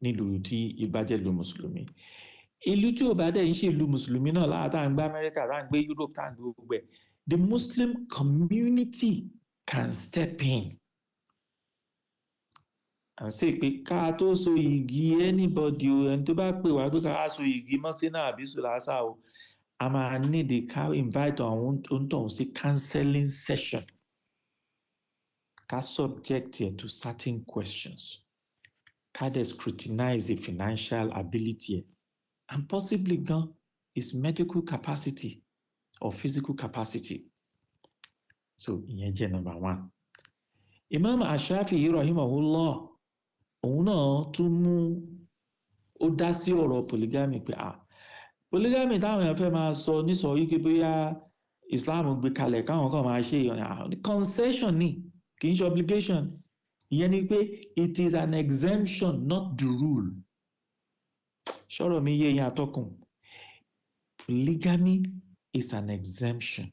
Speaker 1: nílùú tí ìbàjẹ́ ìlú Mùsùlùmí. Ìlú tí ò bá dẹ̀ ń ṣe ìlú Mùsùlùmí náà lára tá à ń gbé Amẹ́ríkà, tá à ń gbé Europe, tá à ń gbé gbogbo ẹ̀, the Muslim community can step in and say pé ká tó so igi anybody o, ẹni tó bá pè wá pé ká so igi mọ́sínà àbí sùlásà o, a máa need ká invite àwọn òǹtọ̀hún sí counseling session, ká subject it to certain questions, ká dẹ̀ scrutinize the financial ability and possibly his medical capacity or physical capacity. So ìyẹn jẹ́ number one. Imam Ash-Shafi'i rahimahullah òun náà tún ó dá sí ọ̀rọ̀ polygamy pé polygamy táwọn èèyàn fẹ́ máa sọ nísọ yìí pé bóyá Islam gbé kalẹ̀ káwọn kan máa ṣe concession ni kì í ṣe obligation. Ìyẹn ni pé it is an exemption, not the rule. Ṣọ́rọ̀ mi yé yín atọ́kùn. Polygamy is an exemption.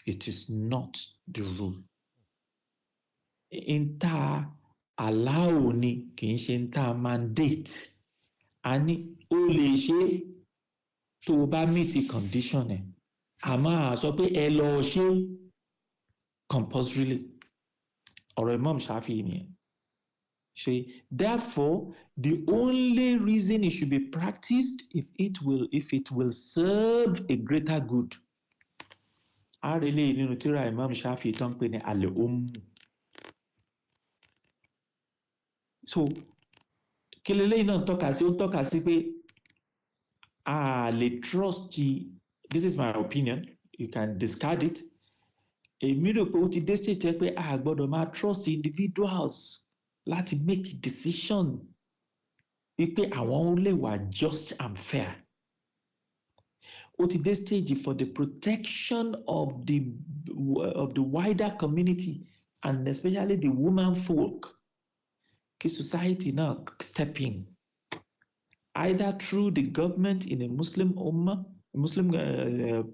Speaker 1: It is not the rule. In ta allow ni kì í ṣe in ta mandate. A ní ó lè ṣe tó o bá meet condition ẹ̀. Àmọ́ a sọ pé ẹ lọ ṣe compulsorily. Ọ̀rọ̀ Imam Shafi'i nìyẹn. Therefore, the only reason it should be practiced if it will serve a greater good. A rí lè nínú tírà Imam Shafi'i tó ń pè ní al-Umm. so kí leléyìí náà tọ́ka sí ó tọ́ka sí pé a lè trust this is my opinion you can discard it èmi rò pé ó ti dé stage pé a gbọ́dọ̀ máa trust individuals láti make decision wípé àwọn lè wà just and fair ó ti dé stage for the protection of the wider community and especially the woman folk kí society náà step in either through the government in a Muslim ummah,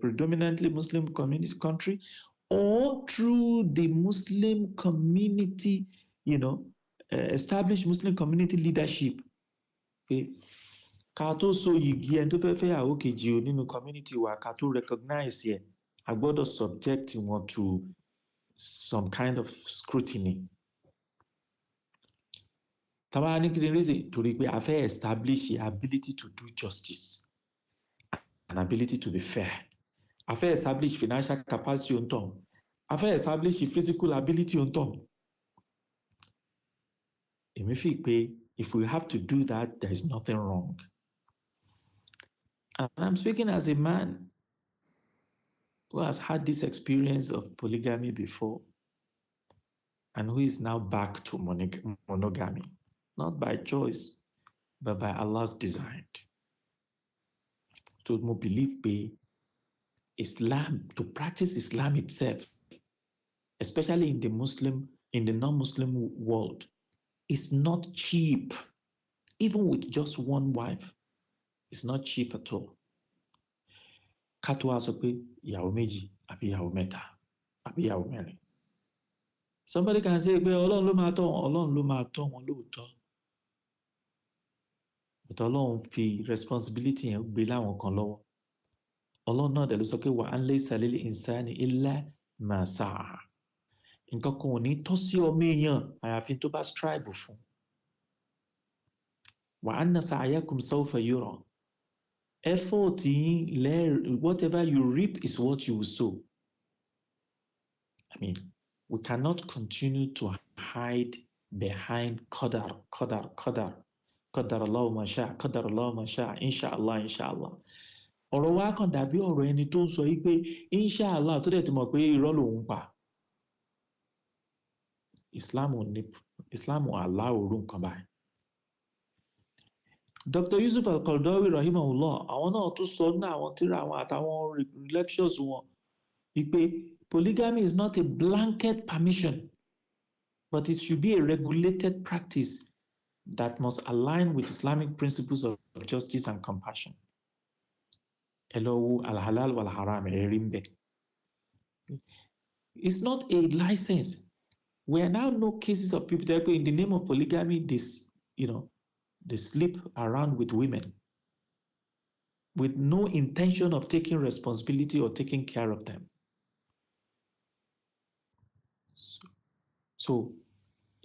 Speaker 1: predominantly Muslim community country, or through the Muslim community, established Muslim community leadership. Ká tó so yìgì ẹni tó fẹ́ fẹ́yàwó kejì o nínú community wa ká tó recognize ẹ̀ a gbọ́dọ̀ subject wọn to some kind of scrutiny. Tàbá ní kí ni reason torí pé a fẹ́ establish the ability to do justice and ability to be fair. A fẹ́ establish financial capacity on top. A fẹ́ establish physical ability on top. Èmi fi pé if we have to do that, there is nothing wrong. And I'm speaking as a man who has had this experience of polygamy before and who is now back to monogamy. Not by choice, but by Allah's design. To believe Islam, to practice Islam itself, especially in the non-Muslim world, is not cheap. Even with just one wife, it's not cheap at all. Ká tó wá sọ pé ìyàwó méjì àbí ìyàwó mẹ́ta àbí ìyàwó mẹ́rin. Somebody can say pé Ọlọ́run ló máa tọ́ wọn lóòótọ́. But Ọlọ́run fi responsibility yẹn gbé láwọn kan lọ́wọ́. Ọlọ́run náà dẹ̀ ló sọ pé wa an laysa lil insani illa ma sa'a. Nǹkan kan ò ní tọ́ sí ọmọ èèyàn àyàfi tó bá strive fún. Wa anna sa'yakum sawfa yura. Effort yín, whatever you reap is what you will sow. I mean, we cannot continue to hide behind qadar. Qadar Allahu ma sha'a, inshallah. Ọ̀rọ̀ wa kàn dàbí ọ̀rọ̀ ẹni tó ń sọ yìí pé inshallah tó dẹ̀ ti mọ̀ pé irọ́ lòun pa. Islam allow orú nǹkan báyìí. Dr. Yusuf Al-Qaradawi rahimahullah àwọn náà tún sọ ní àwọn tírà àwọn àtàwọn lectures wọn wípé polygamy is not a blanket permission, but it should be a regulated practice that must align with Islamic principles of justice and compassion. Elowu al-halal wal-haram erimbe. It's not a license. We are now no cases of people that in the name of polygamy, they sleep around with women with no intention of taking responsibility or taking care of them. So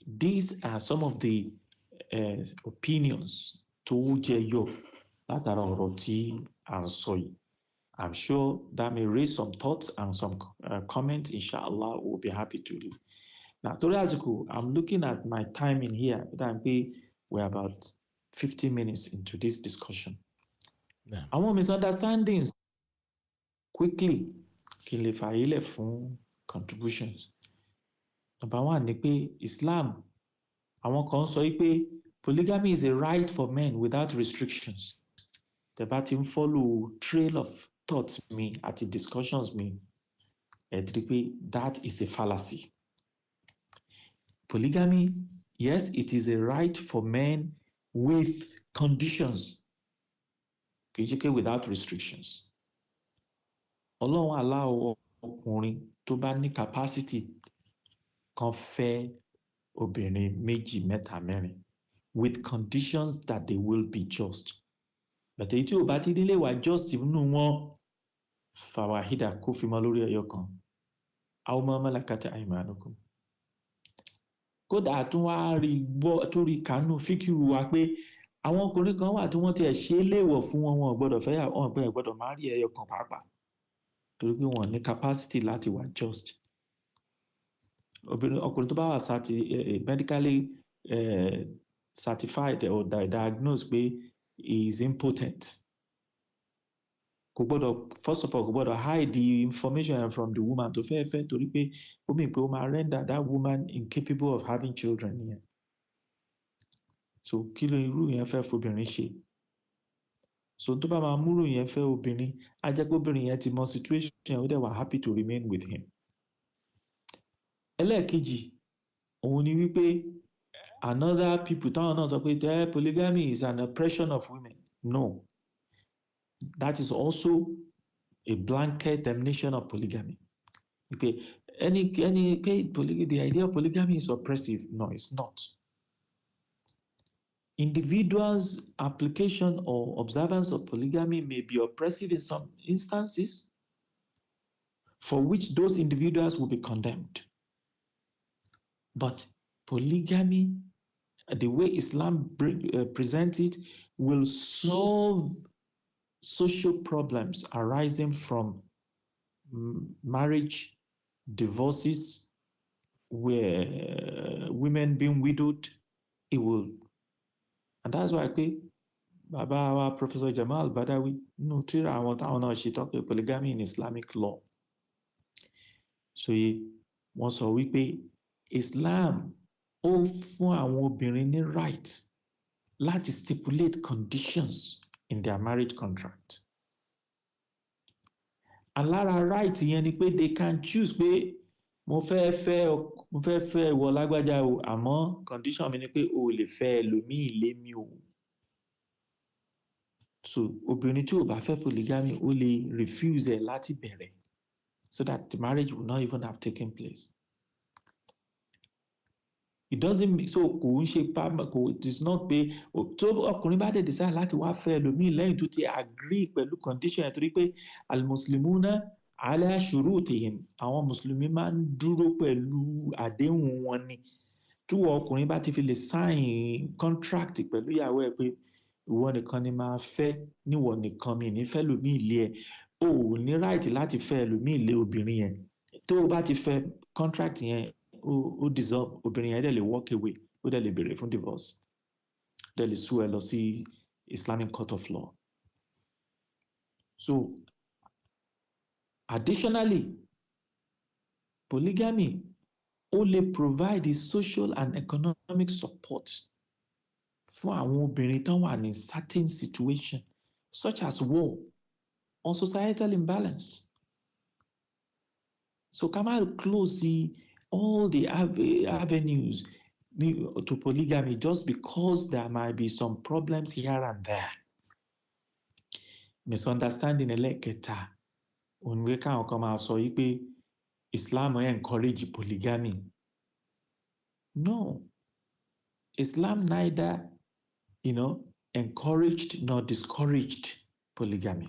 Speaker 1: these are some of the opinions tó jẹyọ látara ọ̀rọ̀ tí à ń sọ yìí. I'm sure that may raise some thoughts and some comments. Inshallah, we'll be happy to do. Now, torí àsìkò, I'm looking at my time in here. We're about 50 minutes into this discussion.
Speaker 2: Yeah.
Speaker 1: Àwọn misunderstandings quickly kí n lè fààyè lẹ̀ fún contributions. Number one ni pé Islam, àwọn kan sọ pé polygamy is a right for men without restrictions. Tẹ́ bá ti ń follow trail of thoughts mi àti discussions mi, ẹ ti rí pé that is a fallacy. Polygamy, yes, it is a right for men with conditions. Kì í ṣe pé without restrictions. Ọlọ́run allow ọkùnrin tó bá ní capacity kan fẹ́ obìnrin méjì mẹ́ta mẹ́rin with conditions that they will be just. But èyí tí ò bá ti délé wà just nínú wọn fàwáhídà kó fi mọ́ lórí ẹyọ kan. Aw ma malakat aymanukum. Kódà tún wá rí gbọ́ tó rí kánú fíkìrù wa pé àwọn ọkùnrin kan wà tí wọ́n ti ẹ̀ ṣe é léèwọ̀ fún wọn wọn gbọ́dọ̀ fẹ́ wọn gbọ́dọ̀ má rí ẹyọ kan pàápàá torí pé wọn ní capacity láti wà just. Ọkùnrin tó bá wà medically certified or diagnosed pé he is impotent. Kò gbọ́dọ̀, first of all, kò gbọ́dọ̀ hide the information from the woman tó fẹ́ torí pé ó mì pé ó máa render that woman incapable of having children nìyẹn. So kí ló irú yẹn fẹ́ fobìnrin ṣe? So tó bá máa múrò yẹn fẹ́ obìnrin, á jẹ́ pé obìnrin yẹn ti mọ situation ó dẹ̀ wà happy to remain with him. Ẹlẹ́ẹ̀kejì, òun ni wípé another people táwọn náà sọ pé polygamy is an oppression of women. No. That is also a blanket definition of polygamy. Okay. The idea of polygamy is oppressive. No, it's not. Individuals' application or observance of polygamy may be oppressive in some instances, for which those individuals will be condemned. But polygamy, the way Islam presents it, will solve social problems arising from marriage, divorces, where women being widowed. It will, and that's why Baba Professor Jamal Badawi tírà àwọn táwọn náà ṣe talk about polygamy in Islamic law. So wọ́n sọ wípé Islam ó fún àwọn obìnrin ní right láti stipulate conditions in their marriage contract. And lára right yẹn ni pé they can choose pé mo fẹ́ fẹ́ ìwọ lágbájá o, àmọ́ condition mi ni pé o lè fẹ́ ẹlòmíì lé mi o. So obìnrin tí ò bá fẹ́ polygamy ó lè refuse ẹ̀ láti bẹ̀rẹ̀, so that the marriage will not even have taken place. It doesn't mean, so kò ń ṣe it is not pé tó ọkùnrin bá dẹ̀ decide láti wá fẹ́ ẹlòmíì lẹ́yìn tó ti agree pẹ̀lú condition ẹ̀, torí pé al-muslimuna ala shurutihim, àwọn mùsùlùmí máa ń dúró pẹ̀lú àdéhùn wọn ni. Tí ọkùnrin bá ti fi lè sign contract pẹ̀lú ìyàwó ẹ̀ pé ìwọ nìkan ni máa fẹ́, níwọ nìkan mi ní fẹ́ lòmíì lé ẹ, o ò ní right láti fẹ́ lòmíì lé obìnrin yẹn. Tó o bá ti fẹ́ contract yẹn ó dissolve, obìnrin yẹn dẹ̀ lè walk away, ó dẹ̀ lè béèrè fún divorce, dẹ̀ lè sue ẹ lọ sí Islamic Court of Law. So additionally, polygamy only provide the social and economic support fún àwọn obìnrin tó wà ní certain situation such as war or societal imbalance. So ká má close all the avenues to polygamy just because there might be some problems here and there. Misunderstanding ẹlẹ́kẹta, òun wí káwọn kan máa sọ yí pé Islam encourage polygamy. No, Islam neither, encouraged nor discouraged polygamy.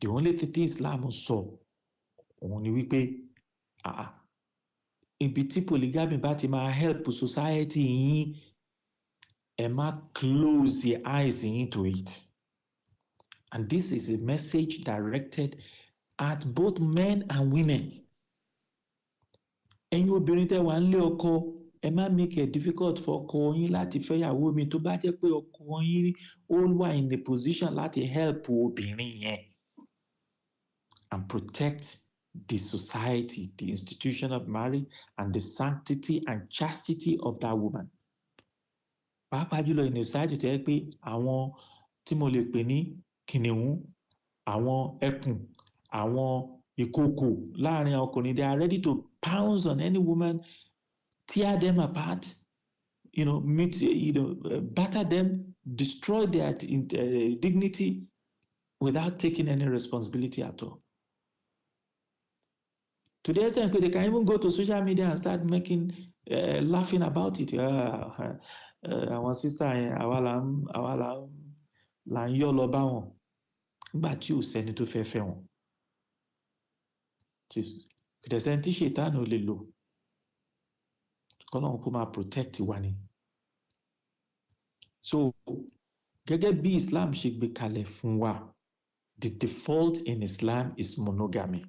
Speaker 1: The only thing Islam sọ, òun ni wípé, ibi tí polygamy bá ti máa help society yín, ẹ má close your eyes into it. And this is a message directed at both men and women. Ẹ̀yin obìnrin tẹ́ wà nílé ọkọ, ẹ má make it difficult for ọkọ yín láti fẹ́yàwó mi tó bá jẹ́ pé ọkọ yín ó wà in the position láti help obìnrin yẹn and protect the society, the institution of marriage, and the sanctity and chastity of that woman. Pàápàá jùlọ in a society tó yẹ pé àwọn tí mo lè pè ní kìnìún, àwọn ẹkùn, àwọn ìkookò láàrin ọkùnrin, they are ready to pounce on any woman, tear them apart, batter them, destroy their dignity without taking any responsibility at all. To the extent they can even go to social media and start laughing about it. Our sister, àwa là ń yọ́ lọ bá wọn nígbà tí ò sẹ́ni tó fẹ́ fẹ́ wọn. Kìtẹ̀sẹ̀ tí ṣètánù lè lò, kọ́lọ́run kó máa protect wa ni. So gẹ́gẹ́ bí Islam ṣe gbé kalẹ̀ fún wa, the default in Islam is monogamy.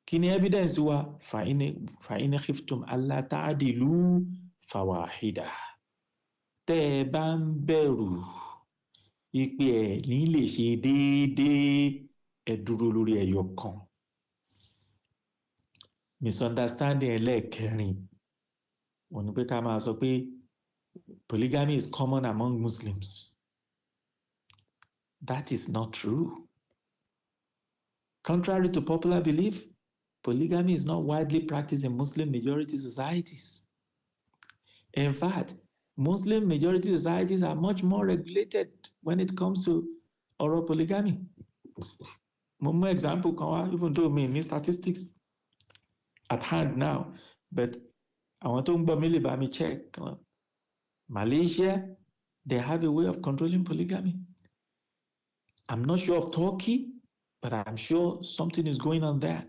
Speaker 1: Kí ni evidence wa? فَإِنِ خِفْتُمْ أَلَّا تَعْدِلُوا fawahida. Tẹ́ ẹ bá ń bẹ̀rù wípé ẹ̀ ní lè ṣe déédéé, ẹ dúró lórí ẹyọ kan. Misunderstanding ẹlẹ́ẹ̀kẹrin wọ́n ní pé ká máa sọ pé polygamy is common among Muslims. That is not true. Contrary to popular belief, polygamy is not widely practiced in Muslim majority societies. In fact, Muslim majority societies are much more regulated when it comes to oral polygamy. Mo mú example kan wá, even though mi ní statistics at hand now, but àwọn tó ń gbọ́ mi lè bá mi check. Malaysia, they have a way of controlling polygamy. I'm not sure of Turkey, but I'm sure something is going on there.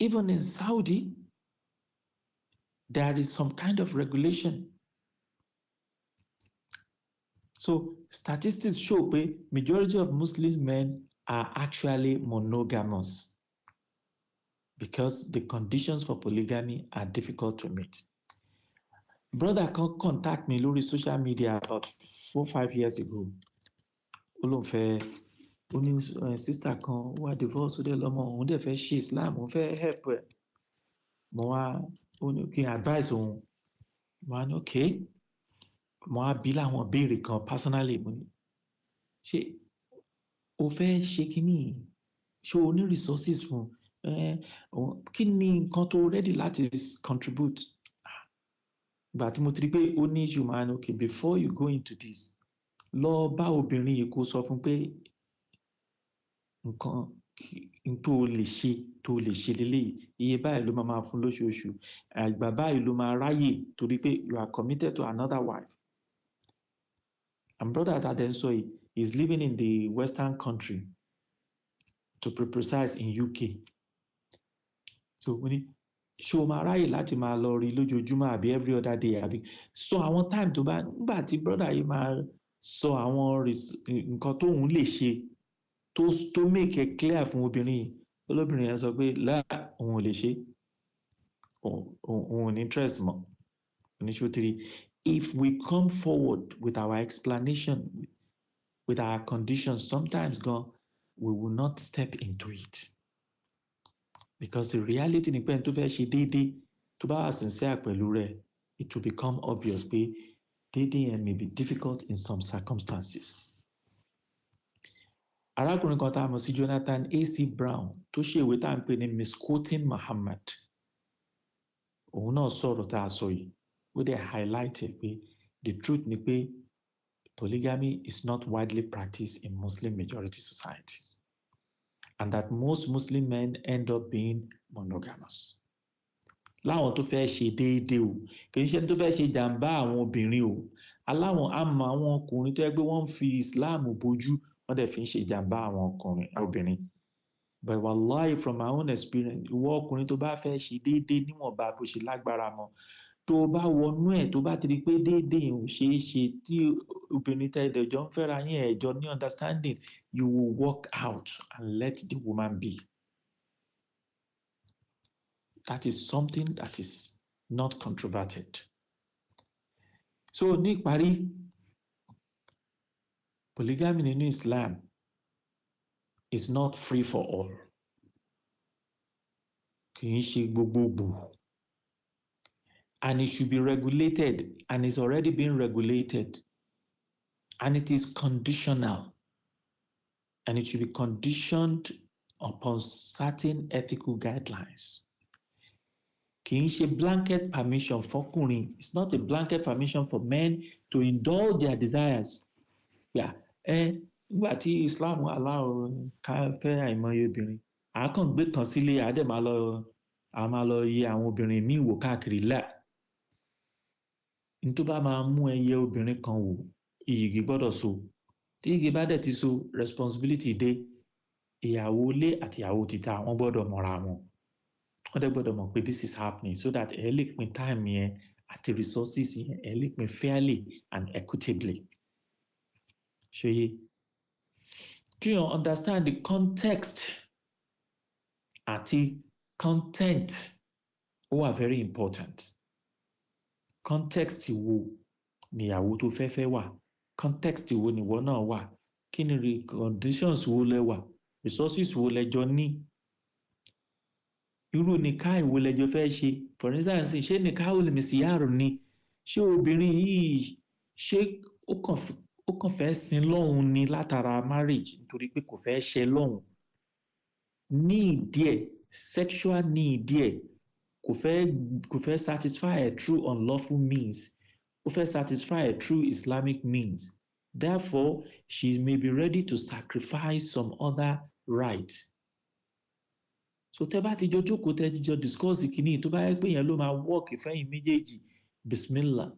Speaker 1: Even in Saudi, there is some kind of regulation. So statistics show that majority of Muslim men are actually monogamous because the conditions for polygamy are difficult to meet. Brother can contact me lórí social media about 4-5 years ago. Olóńfẹ́ oní sister kan wá divorce ó dẹ̀ lọ́mọ òun dẹ̀ fẹ́ ṣe Islam òun fẹ́ help ẹ̀. Mo wá kí n advice òun. Mo wá ní okay. Mo wá bí láwọn béèrè kan personally mo ní ṣé o fẹ́ ṣe kíní ṣé o ní resources fún kí ni nǹkan tó ready láti contribute. Ìgbà tí mo ti rí pé ó ní issue máa ní okay before you go into this lọ bá obìnrin yìí kó sọ fún pé nǹkan tó lè ṣe lélẹ́yìí iye báyìí ló máa fún lóṣooṣù àgbà báyìí ló máa ráyè torí pé you are committed to another wife. And brother Tadenso is living in the Western country, to be precise in UK. So when ṣé o máa ráyè láti máa lọ rí lójoojúmọ́ àbí every other day àbí sọ àwọn time tó bá nígbà tí brother yìí máa sọ àwọn nǹkan tóun lè ṣe tó make it clear fún obìnrin yìí olóbìnrin yẹn sọ pé láà òun ò lè ṣe òun ò ní interest mọ́ oníṣòtìrí. If we come forward with our explanation, with our conditions, sometimes we will not step into it. Because the reality ni pé ẹni tó fẹ́ ṣe déédéé tó bá wà sincere pẹ̀lú rẹ̀, it will become obvious pé déédéé yẹn may be difficult in some circumstances. Arákùnrin kan tá a mọ̀ sí Jonathan A.C. Brown tó ṣe ìwé tá à ń pè ní Misquoting Muhammad. Òun náà sọ̀rọ̀ tá a sọ yìí. Ó dẹ̀ highlighted pé the truth ni pé polygamy is not widely practiced in Muslim majority societies and that most Muslim men end up being monogamous. Láwọn tó fẹ́ ṣe déédéé o kì í ṣe tó fẹ́ ṣe jàǹbá àwọn obìnrin o aláwọn àmọ́ àwọn ọkùnrin tó yẹ pé wọ́n ń fi Islam bójú wọ́n dẹ̀ fi ń ṣe jàǹbá àwọn obìnrin. But wallahi from my own experience ìwọ ọkùnrin tó bá fẹ́ ṣe déédéé níwọ̀nba bó ṣe lágbára mọ́ tó bá wọnú ẹ̀ tó bá ti rí pé déédéé ò ṣeé ṣe tí obìnrin tẹ́ ẹ̀dẹ̀jọ́ ń fẹ́ra yín ẹ̀jọ́ ní understanding you will walk out and let the woman be. That is something that is not controverted. So ní ìparí polygamy nínú Islam is not free for all. Kì í ṣe gbogbogbò. And it should be regulated, and it's already been regulated. And it is conditional. And it should be conditioned upon certain ethical guidelines. Kì í ṣe blanket permission fọkùnrin. It's not a blanket permission for men to indulge their desires. Yeah. Nígbà tí Islam allow ká fẹ́ àìmọye obìnrin, àákàn gbé kan sílé, àádẹ́ máa lọ yẹ àwọn obìnrin míì wò káàkiri láà. Ní tó bá máa mú ẹyẹ obìnrin kan wò iyìgì gbọ́dọ̀ so tí iyìgì bá dẹ̀ ti so responsibility dé ìyàwó ilé àti ìyàwó títa wọ́n gbọ́dọ̀ mọ̀ra wọn wọ́n dẹ̀ gbọ́dọ̀ mọ̀ pé this is happening so that ẹ lè pín time yẹn àti resources yẹn ẹ lè pín fairly and equitably. Ṣòye kí you understand the context àti content ó wà very important. context wo níyàwó tó fẹ́ wà, context wo níwọ náà wà, kí ni conditions wo lẹ wà, resources wo lẹjọ ní, irú nìka ìwo lẹjọ fẹ́ ṣe. For instance, ṣé nìka olùmísíyàrò ni, ṣé obìnrin yìí ṣé ó kàn fẹ́ sin lọ́hùn ni látara marriage nítorí pé kò fẹ́ ṣe lọ́hùn, need díẹ̀, sexual need díẹ̀, kò fẹ́ satisfy ẹ̀ through unlawful means, ó fẹ́ satisfy ẹ̀ through Islamic means. Therefore, she may be ready to sacrifice some other right. So tẹ́ bá ti jọ jókòó tẹ́ ti jọ discuss kìíní tó bá yẹ pé yẹn ló máa work fẹ́yìn méjèèjì, bismillah.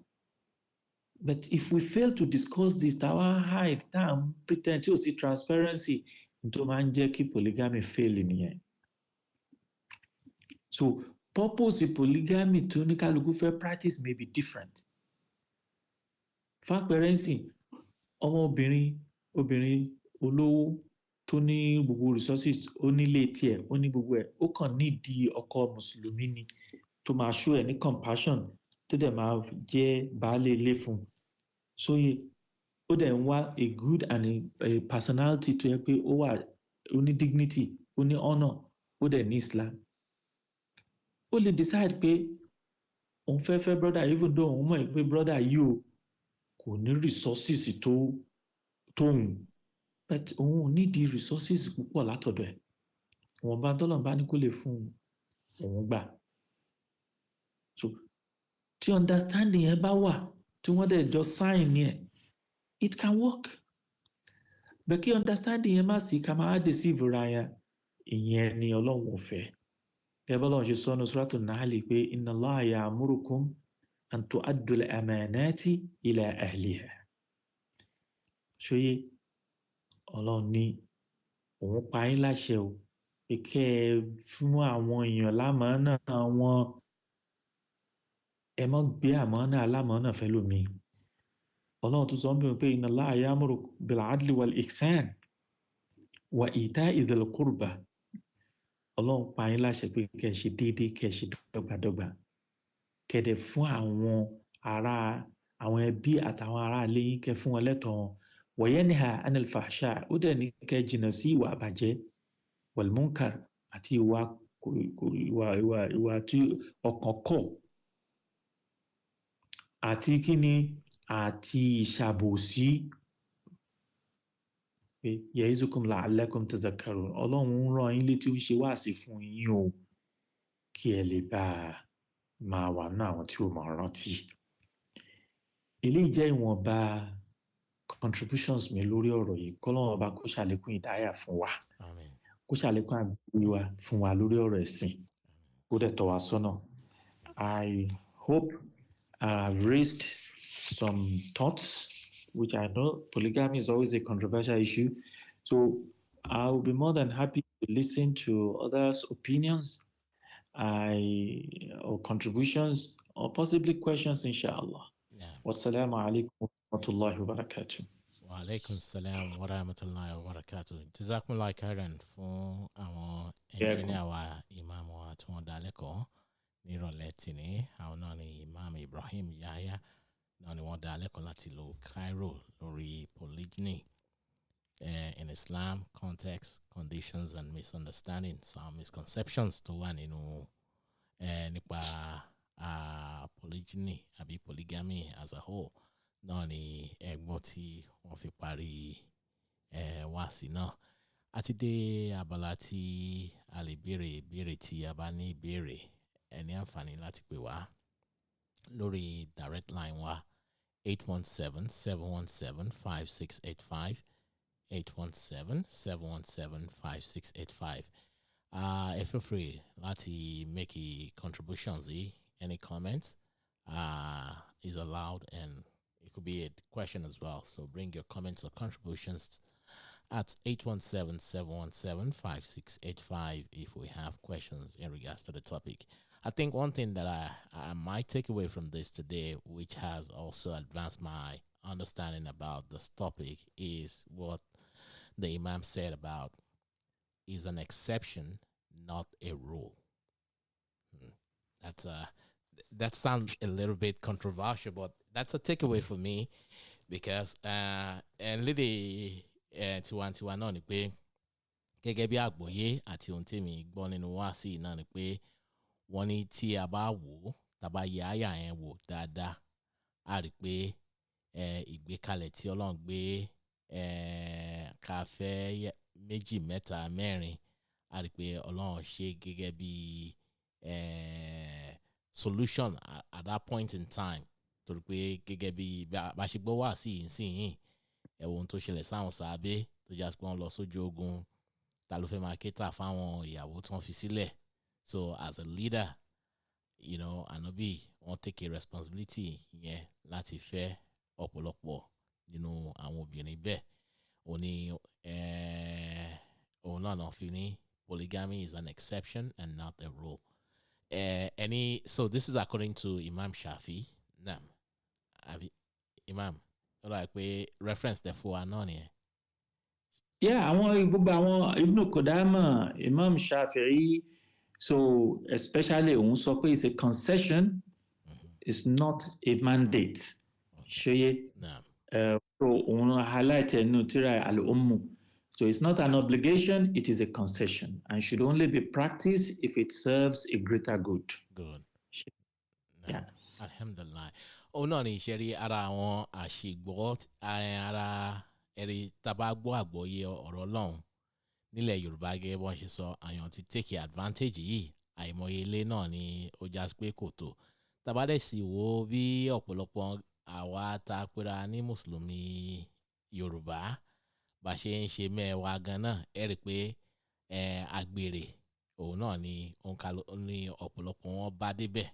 Speaker 1: But if we fail to discuss this, táwa hide, tá à ń pretend tí ò sí transparency, tó máa ń jẹ́ kí polygamy fail nìyẹn. So purpose polygamy tó ní kálukú fẹ́ practice may be different. Fápẹ́rẹ́nsì, obìnrin olówó tó ní gbogbo resources, ó nílé tiẹ̀, ó ní gbogbo ẹ̀, ó kàn nídìí ọkọ mùsùlùmí ni tó máa show ẹ̀ ní compassion, tó dẹ̀ máa jẹ́ baálé ilé fún un. So ó dẹ̀ ń wá a good and a personality tó yẹ pé ó ní dignity, ó ní honor, ó dẹ̀ ní Islam. Ó lè decide pé òun fẹ́ brother, even though òun mọ̀ pé brother yìí o kò ní resources tóun, but òun ò nídìí resources púpọ̀ látọ̀dọ̀ ẹ̀, wọ́n bá tọ́lọ̀ bá ní kó lè fún òun gbà. So tí understanding yẹn bá wà, tí wọ́n dẹ̀ jọ sign yẹn, it can work. But kí understanding yẹn má sí, ká máa deceive ra yẹn, ìyẹn ni Ọlọ́run ò fẹ́. Gẹ́gẹ́ bọ́lá ṣe sọ́nù Suratu Nahl pé inna Allaha ya'murukum an tu'addu al-amanati ila ahliha. Ṣóyé Ọlọ́run ní òun pa yín láṣẹ o pé kẹ́ ẹ fún àwọn èèyàn lámàánà wọn, ẹ má gbé àmánà alámàánà fẹ́ lómi. Ọlọ́run tún sọ pé inna Allaha ya'muru bil-'adli wal-ihsan wa ita'i dhil qurba. Ọlọ́run pa yín láṣẹ pé kẹ́ ẹ ṣe déédéé, kẹ́ ẹ ṣe dọ́gbadọ́gba, kẹ́ ẹ dẹ̀ fún àwọn ẹbí àtàwọn ará ilé yín, kẹ́ ẹ fún wọn lẹ́tọ̀ọ́ wọn. Wa yanha 'anil fahsha, ó dẹ̀ ní kẹ́ ẹ jìnnà sí ìwà àbàjẹ́, wal munkar, àti ìwà tí ọkàn kọ̀, àti kíni, àti ìṣàbòsí. Ya'izukum la'allakum tadhakkarun. Ọlọ́run ń rán yín létí, ó ń ṣe wáàsí fún yín o, kí ẹ lè bá máa wà ní àwọn tí ó máa rántí. Eléyìí jẹ́ ìwọ̀nba contributions mi lórí ọ̀rọ̀ yìí. Kọ́lọ́run ọba kó ṣàlékún ìdáyà fún wa, kó ṣàlékún àgbéyé wa fún wa lórí ọ̀rọ̀ ẹ̀sìn, kó dẹ̀ tọ́ wa sọ́nà. I hope I've raised some thoughts, which I know polygamy is always a controversial issue. So I'll be more than happy to listen to others' opinions or contributions, or possibly questions, inshallah. Wassalamu alaikum wa rahmatullahi wa barakatuh.
Speaker 2: Wa alaikum salam wa rahmatullahi wa barakatuh. Jazakumullahu khairan fún àwọn engineer wa, imam wa tí wọ́n dá lẹ́kọ̀ọ́ nírọ̀lẹ́ tìní. Àwọn náà ni Imam Ibrahim Yahya, náà ni wọ́n dá lẹ́kọ̀ọ́ láti lo Cairo lórí polygyny in Islam, context, conditions and misunderstandings, some misconceptions tó wà nínú nípa polygyny àbí polygamy as a whole. Náà ni ẹ̀gbọ́n tí wọ́n fi parí wáàsí náà. A ti dé abala tí a lè béèrè ìbéèrè tí a bá ní ìbéèrè, ẹ ní àǹfààní láti pè wá lórí direct line wa 817-717-5685, 817-717-5685. Feel free láti make contributions yìí. Any comments is allowed, and it could be a question as well. So bring your comments or contributions at 817-717-5685 if we have questions in regards to the topic. I think one thing that I might take away from this today, which has also advanced my understanding about this topic, is what the Imam said about is an exception, not a rule. That's that sounds a little bit controversial, but that's a takeaway for me because and lédè tiwantiwa náà ni pé gẹ́gẹ́ bí àgbọ́yé àti ohun tèmi gbọ́ nínú wáàsí náà ni pé wọ́n ní tí a bá wò ó tá a bá yẹ àyà yẹn wò dáadáa a rí i pé ìgbékalẹ̀ tí Ọlọ́run gbé ká fẹ́ méjì mẹ́ta mẹ́rin a rí i pé Ọlọ́run ṣe gẹ́gẹ́ bí solution at that point in time torí pé gẹ́gẹ́ bí bá ṣe gbọ́ wá sí ìsinyìí ẹ̀wọ̀n tó ṣẹlẹ̀ sáwọn sàábé tó jásí pé wọ́n lọ sójú ogun ta ló fẹ́ máa kéta fáwọn ìyàwó tí wọ́n fi sílẹ̀. So as a leader, you know, Ànábì wọ́n take a responsibility yẹn láti fẹ́ ọ̀pọ̀lọpọ̀ nínú àwọn obìnrin bẹ́ẹ̀. Òun náà fi ní polygamy is an exception and not a rule. So this is according to Imam Shafi. Naam. Imam, ó dà pé reference tẹ̀ fún wa náà nìyẹn.
Speaker 1: Yeah, gbogbo àwọn Ibn Qudama, Imam Shafi'i, so especially òun sọ pé it's a concession, it's not a mandate. Ṣeye. So òun highlight ẹnu tírà al-Ummu. So it's not an obligation, it is a concession and should only be practiced if it serves a greater good.
Speaker 2: Good.
Speaker 1: Yeah.
Speaker 2: Alhamdulillah. Ó náà ní ìṣẹ́rí ara àwọn àṣìgbọ́ ara ẹ̀rí tàbá gbọ́ àgbọ́yé ọ̀rọ̀ Ọlọ́run nílẹ̀ Yorùbá gẹ́gẹ́ bọ́n ṣe sọ àyàn ti take advantage yìí àìmọye ilé náà ni ó já sí pé kò tó. Tàbá dẹ̀ sì wo bí ọ̀pọ̀lọpọ̀ àwa ta pera ní Mùsùlùmí Yorùbá bá ṣe ń ṣe mẹ́wàá gan náà ẹ rí pé àgbèrè òun náà ni ọ̀pọ̀lọpọ̀ wọn bá débẹ̀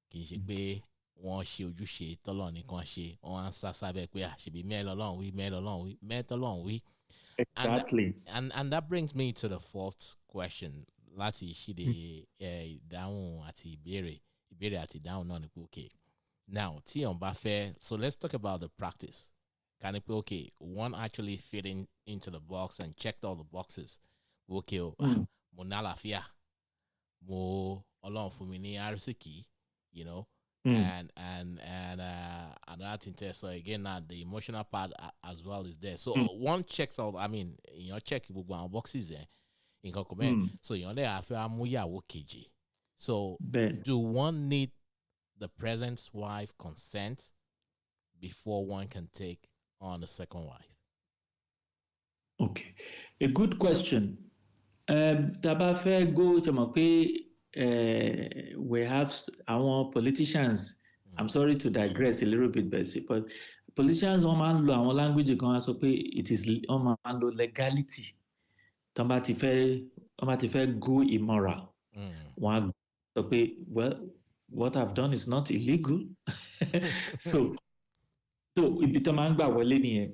Speaker 2: kì í ṣe pé wọ́n ṣe ojúṣe tọ́lọ́run nìkan ṣe wọ́n á ń sá sábẹ́ pé àṣebí mẹ́lọ́lọ́run wí mẹ́tọ́lọ́run wí.
Speaker 1: Exactly.
Speaker 2: And that brings me to the first question láti ṣíde ìdáhùn àti ìbéèrè àti ìdáhùn náà ni pé okay now tí òun bá fẹ́ so let's talk about the practice. Can it be okay? One actually fit into the box and checked all the boxes. Okay, mo nálàáfíà, mo Ọlọ́run fún mi ní àrísìkí, you know, and another thing too. So again, now the emotional part as well is there. So one checks all. I mean, check gbogbo àwọn boxes there. Nǹkan kò bẹ́ẹ̀. So lè àfẹ́ amúyàwó kejì. So do one need the present wife consent before one can take on a second wife?
Speaker 1: Okay, a good question. Tàbá fẹ́ go ṣe mọ̀ pé we have our politicians. I'm sorry to digress a little bit, Bessie, but politicians wọ́n máa ń lo àwọn language kan sọ pé it is wọ́n máa ń lo legality. Tán bá ti fẹ́ go immoral. Wọ́n á sọ pé well, what I've done is not illegal. so ibi tán máa ń gbà wọlé nìyẹn.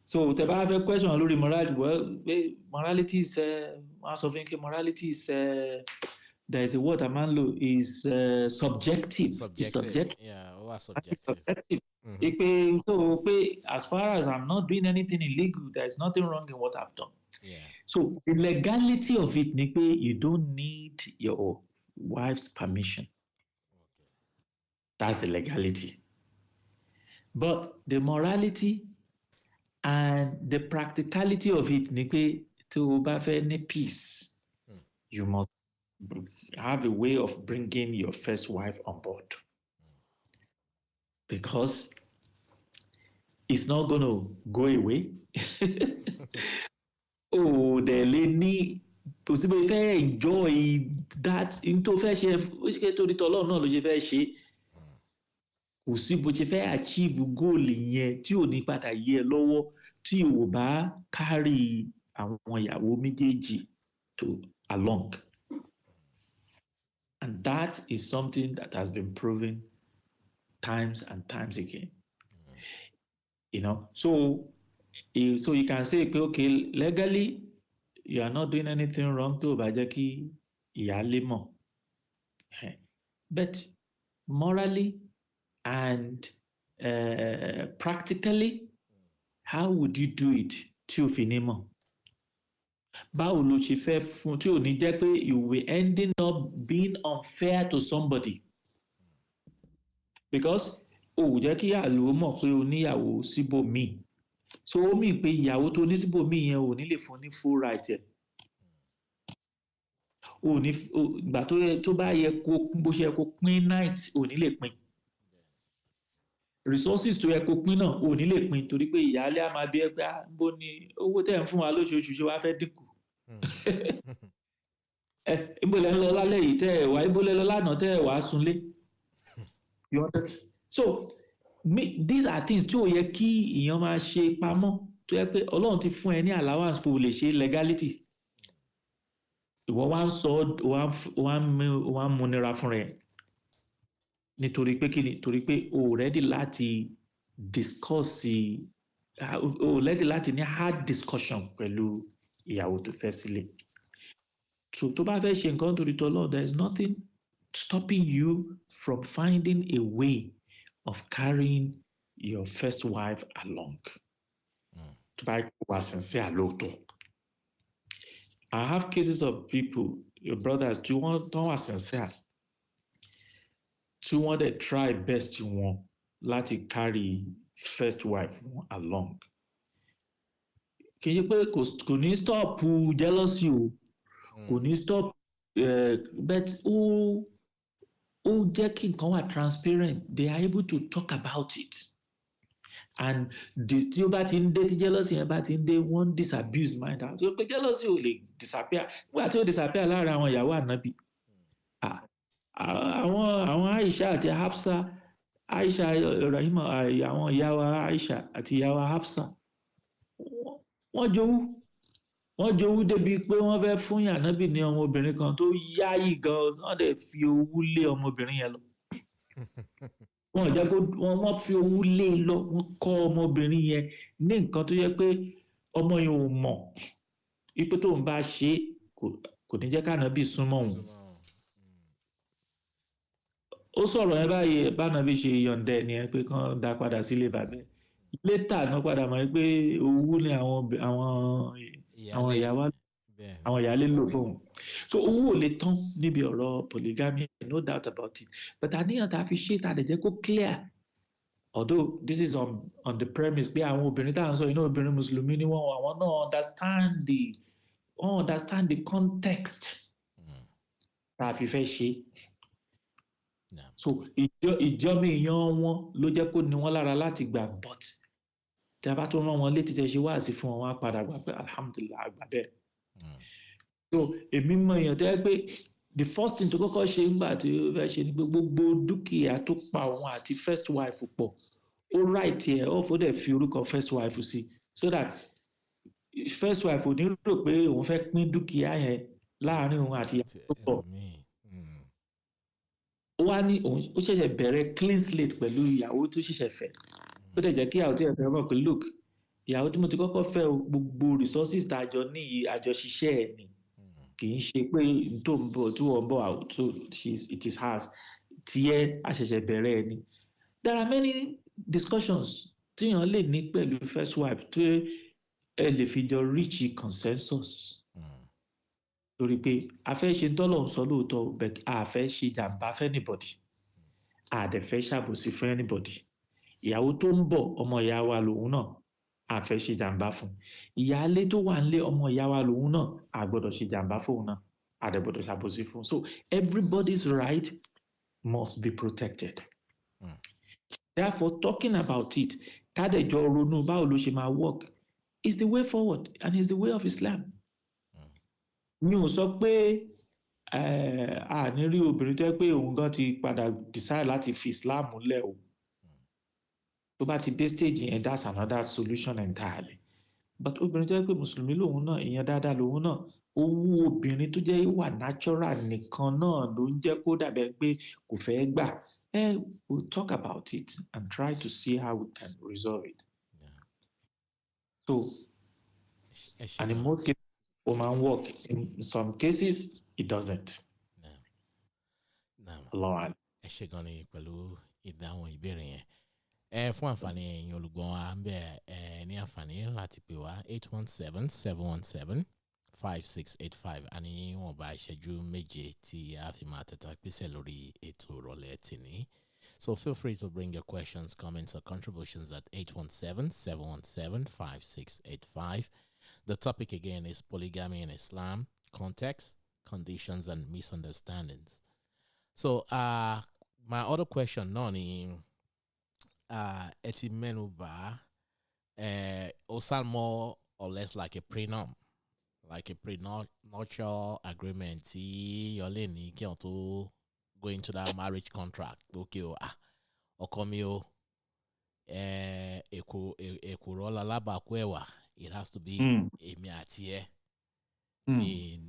Speaker 1: So tẹ́ bá fẹ́ question lórí morality, well, morality is wọ́n sọ fún kí morality is there is a word a man lo is subjective. It's subjective.
Speaker 2: Yeah, subjective.
Speaker 1: So as far as I'm not doing anything illegal, there is nothing wrong in what I've done.
Speaker 2: Yeah.
Speaker 1: So the legality of it, you don't need your wife's permission.
Speaker 2: Okay.
Speaker 1: That's the legality. But the morality and the practicality of it, to have any peace, you must have a way of bringing your first wife on board. Because it's not going to go away. They need possibly enjoy that into fair share. Which get to the Tolon, no, fair share. Kò sí bó ṣe fẹ́ achieve goal yẹn tí ò ní padà yẹ lọ́wọ́ tí ò bá carry àwọn ìyàwó méjèèjì to along. And that is something that has been proven times and times again. So you can say, okay, legally, you are not doing anything wrong to bá jẹ́ kí ìyálé mọ̀. But morally and practically, how would you do it tí o fi ní mọ̀? Báwo ló ṣe fẹ́ fún tí ò ní jẹ́ pé you will ending up being unfair to somebody. because o ò jẹ́ kí ìyàwó mọ̀ pé o níyàwó síbòmíì, so ó mì pé ìyàwó tó ní síbòmíì yẹn ò ní lè fún ní full right ẹ̀. Ìgbà tó bá yẹ kó bó ṣe yẹ kó pín night ò ní lè pín, resources tó yẹ kó pín náà ò ní lè pín, torí pé ìyáálé á máa bí ẹ pé bó ni owó tẹ̀ ń fún wa lóṣooṣù ṣe wá fẹ́ dínkù. Ibo lẹ ń lọ lálẹ́ yìí tẹ́ ẹ̀ wá, ibo lẹ lọ lánàá tẹ́ ẹ̀ wá sunlé. You understand? So these are things tí ò yẹ kí èèyàn máa ṣe pamọ́, tó yẹ pé Ọlọ́run ti fún ẹ ní allowance pé o lè ṣe legality. Ìwọ wá ń sọ wá ń múnira fún rẹ nítorí pé kí ni, torí pé o ready láti discuss, o ready láti ní hard discussion pẹ̀lú ìyàwó tó fẹ́ sílé. So tó bá fẹ́ ṣe nǹkan torí t'Ọlọ́run, there is nothing stopping you from finding a way of carrying your first wife along. Tó bá wà sincere lóòótọ́. I have cases of people, your brothers, tí wọ́n tán wà sincere, tí wọ́n dẹ̀ try best wọn láti carry first wife wọn along. Kì í ṣe pé kò ní stop jealousy o, kò ní stop, but ó jẹ́ kí nǹkan wà transparent, they are able to talk about it. And tí ó bá ti ń dé, tí jealousy yẹn bá ti ń dé, wọ́n disabuse mind out. So pé jealousy ò lè disappear nígbà tí ó disappear láàrin àwọn ìyàwó ànábì. Àwọn Aisha àti Hafsa, Aisha Rahima, àwọn ìyàwó Aisha àti ìyàwó Hafsa, wọ́n jowú débi pé wọ́n fẹ́ fún ànábì ní ọmọbìnrin kan tó yáyì gan, wọ́n dẹ̀ fi owú lé ọmọbìnrin yẹn lọ. Wọ́n jẹ́ kó wọ́n fi owú lé lọ, wọ́n kọ́ ọmọbìnrin yẹn ní nǹkan tó yẹ pé ọmọ yẹn ò mọ̀ wípé tóun bá ṣe kò ní jẹ́ kánábì súnmọ́ òun. Ó sọ̀rọ̀ yẹn báyìí, bánábì ṣe yọ̀ǹda ẹ̀ nìyẹn pé kán dá padà sílé bàbá ẹ̀. Létà náà padà mọ̀ pé owú ni àwọn ìyáálé lò fóun. So owó ò lè tán níbi ọ̀rọ̀ polygamy, no doubt about it, but àníyàn tá a fi ṣe tá a dẹ̀ jẹ́ kó clear, although this is on the premise pé àwọn obìnrin tá à ń sọ iná obìnrin mùsùlùmí ni wọ́n, àwọn náà understand the context tá a fi fẹ́ ṣe. So ìjọ́mi èèyàn wọn ló jẹ́ kó ní wọ́n lára láti gbà, but tí a bá tó rán wọn létí tẹ́ ṣe wáàsí fún wọn, wọ́n á padà gbà pé alhamdulillah àgbà bẹ́ẹ̀. So èmi mọ èèyàn tó yẹ pé the first thing tó kọ́kọ́ ṣe nígbà tí ó fẹ́ ṣe ni pé gbogbo dúkìá tó pa òun àti first wife pọ̀, ó write ẹ̀ off, ó dẹ̀ fi orúkọ first wife sí, so that first wife ò ní rò pé òun fẹ́ pín dúkìá yẹn láàrin òun àti ìyàwó tó pọ̀. Ó wá ní ó ṣẹ̀ṣẹ̀ bẹ̀rẹ̀ clean slate pẹ̀lú ìyàwó tó ṣẹ̀ṣẹ̀ fẹ́, ó dẹ̀ jẹ́ kí ìyàwó tó yẹ fẹ́ mọ̀ pé look, ìyàwó tí mo ti kọ́kọ́ fẹ́ o, gbogbo resources tá a jọ ní àjọṣiṣẹ́ ẹ̀ ni, kì í ṣe pé tó ń bọ̀ tí wọ́n ń bọ̀ out, so it is hers, tiẹ̀ àṣẹ̀ṣẹ̀ bẹ̀rẹ̀ ẹ̀ ni. There are many discussions tíyàn lè ní pẹ̀lú first wife tó ẹ lè fi jọ reach consensus. Lórí pé a fẹ́ ṣe tọ́lọ̀ ń sọ lóòótọ́, but a fẹ́ ṣe jàǹbá fún anybody, a dẹ̀ fẹ́ ṣàbòsí fún anybody. Ìyàwó tó ń bọ̀ ọmọ ìyá wa lòun náà, a fẹ́ ṣe jàǹbá fún. Ìyáálé tó wà nílé ọmọ ìyá wa lòun náà, a gbọ́dọ̀ ṣe jàǹbá fún òun náà, a dẹ̀ gbọ́dọ̀ ṣàbòsí fún. So everybody's right must be protected. Therefore, talking about it, kádẹ̀jọ ronú báwo ló ṣe máa work is the way forward and is the way of Islam. Mi ò sọ pé a ní rí obìnrin tó yẹ pé òun gan ti padà decide láti fi Islam lẹ̀ o. Tó bá ti dé stage yẹn, that's another solution entirely. But obìnrin tó yẹ pé mùsùlùmí lòun náà, ìyẹn dáadáa lòun náà, owó obìnrin tó jẹ́ wà natural nìkan náà ló ń jẹ́ kó dàbẹ̀ pé kò fẹ́ gbà. We'll talk about it and try to see how we can resolve it. So, and in most cases, it might work. In some cases, it doesn't. Allah.
Speaker 2: Ẹ ṣé gan ni pẹ̀lú ìdáhùn ìbéèrè yẹn. Fún àǹfààní ẹ̀yin olùgbọ́ wa ń bẹ ní àǹfààní láti pè wá 817-717-5685, àní wọ́n bá ìṣẹ́jú méje tí a fi máa tẹ̀tà pèsè lórí ètò ìrọ̀lẹ́ tìní. So feel free to bring your questions, comments, or contributions at 817-717-5685. The topic again is polygamy in Islam, context, conditions, and misunderstandings. So my other question, Noni, eti menuba, also more or less like a prenup, like a prenuptial agreement. You're learning to go into that marriage contract. Okay, okomio, ekurola labakwewa. It has to be a miatie. Me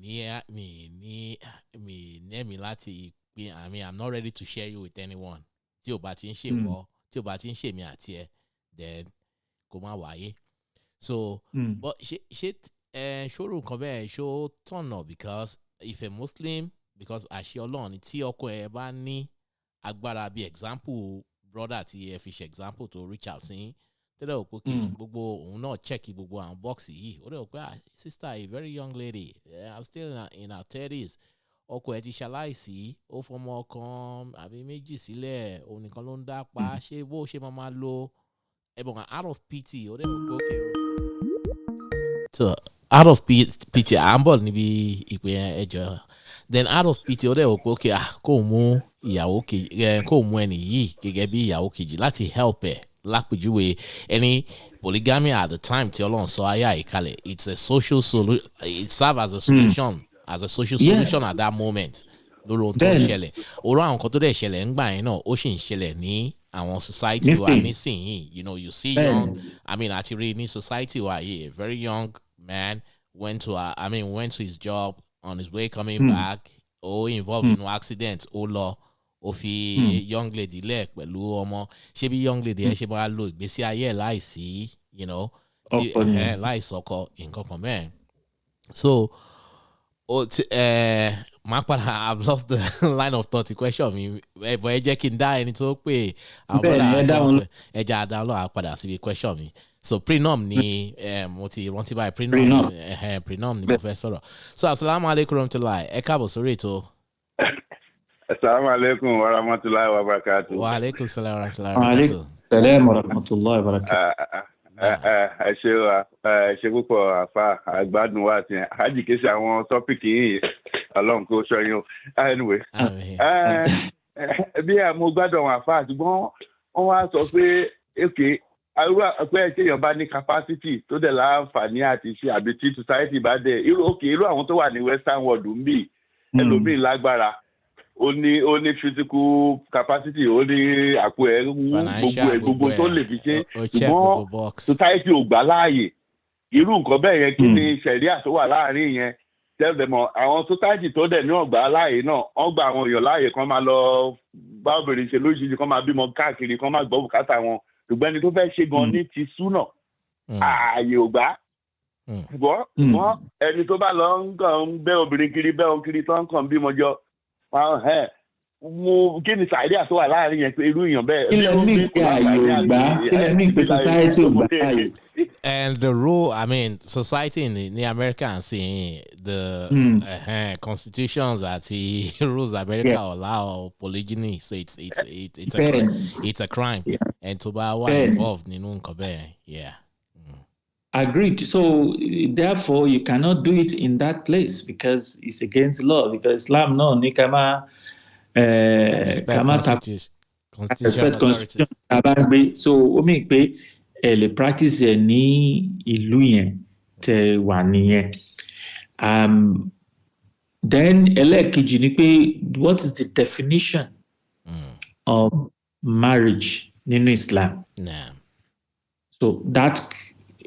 Speaker 2: lati. I mean, I'm not ready to share you with anyone. Tí o bá ti ń ṣe wọ́, tí o bá ti ń ṣe mi àti ẹ, then kò má wáyé. So, but ṣé ṣòro nǹkan bẹ́ẹ̀ ṣó tọ̀nà because if a Muslim, because àṣẹ Ọlọ́run tí ọkọ ẹ bá ní agbára bí example brother tí ẹ fi ṣe example to reach out sí tẹ́lẹ̀ ò pé kí gbogbo òun náà check gbogbo àwọn box yìí ó dẹ̀ ò pé sister a very young lady I'm still in her 30s ọkọ ẹ ti ṣaláìsí ó fọmọ kan àbí méjì sílẹ̀ òun nìkan ló ń dá pa ṣé bó ṣe máa lo ẹ̀bùn out of pity ó dẹ̀ ò pé okay so out of pity à ń bọ̀ níbi ìpè ẹjọ́ then out of pity ó dẹ̀ ò pé okay kó mú ìyàwó kejì kó mú ẹni yìí gẹ́gẹ́ bí ìyàwó kejì láti help ẹ̀ lápèjúwe any polygamy at the time tí Ọlọ́run sọ ayé àìkalẹ̀ it's a social solution it serve as a solution as a social solution at that moment lórí ohun tó ń ṣẹlẹ̀ orú àwọn kan tó dẹ̀ ṣẹlẹ̀ ń gbà yẹn náà ó sì ń ṣẹlẹ̀ ní àwọn society wa nísìnyí you see young I mean actually ní society wa yìí a very young man went to his job on his way coming back involved in an accident ó lọ ó fi young lady lẹ̀ pẹ̀lú ọmọ ṣé bí young lady ẹ ṣe máa lo ìgbésí ayé ẹ̀ láìsí láìsọkọ nǹkan kan mẹ́rin so I've lost the line of thought question mi but ẹ jẹ́ kí n dá ẹni tó pè àwọn bọ́dà ẹja àdáwọn náà padà síbi question mi so prenup ni mo ti rántí báyìí prenup ni mo fẹ́ sọ̀rọ̀ so asalaamu aleykum rahmatulahi ẹ káàbọ̀ sórí ètò.
Speaker 3: Assalamu alaikum wa rahmatullahi wa barakatuh.
Speaker 2: Wa alaikum salam wa rahmatullahi
Speaker 1: wa barakatuh. Salam wa rahmatullahi wa barakatuh.
Speaker 3: Ṣe púpọ̀ àfa àgbádùn wa ti àjí kìí ṣe àwọn tọ́pìkì yìí ọlọ́run kó ṣọ́ yín o. Anyway, bí mo gbádùn àwọn àfa àtúgbọ́n wọ́n wá sọ pé pé kéèyàn bá ní capacity tó dẹ̀ láǹfààní àti ṣe àbí tí society bá dẹ̀ irú àwọn tó wà ní western world ń bì ẹlòmíì lágbára. Ó ní physical capacity ó ní àpò ẹ̀ gbogbo tó lè fi ṣe ṣùgbọ́n society ò gbà láàyè irú nǹkan bẹ́ẹ̀ yẹn kí ni ṣẹ̀ríà tó wà láàrin yẹn tẹ́lẹ̀mọ̀ àwọn society tó dẹ̀ ní ọ̀gbà láàyè náà wọ́n gba àwọn èèyàn láàyè kan máa lọ bá obìnrin ṣe lóṣìṣì kan máa bímọ káàkiri kan máa gbọ́ bùkátà wọn ṣùgbọ́n ẹni tó fẹ́ ṣe gan ní ti súnà ààyè ò gbà ṣùgbọ́n ẹni tó bá lọ ń kàn bẹ́ obìnrin kiri bẹ́ òun kiri tó ń kàn bímọ jọ mo kí ni sàìdíà tó wà láàrin yẹn pé irú èèyàn bẹ́ẹ̀.
Speaker 1: Kílẹ̀ mí pé ààyè ò gbà kílẹ̀ mí pé society ò gbà ààyè.
Speaker 2: And the rule, I mean, society in America and seeing the constitutions that the rules America allow polygyny, so it's a crime, and to be involved in
Speaker 1: Agreed. So therefore, you cannot do it in that place because it's against law. Because Islam no ni kama constitution. So o mean pé le practice ní ìlú yẹn tẹ́ wà nìyẹn. Then ẹlẹ́ẹ̀kejì ni pé what is the definition of marriage nínú Islam? So that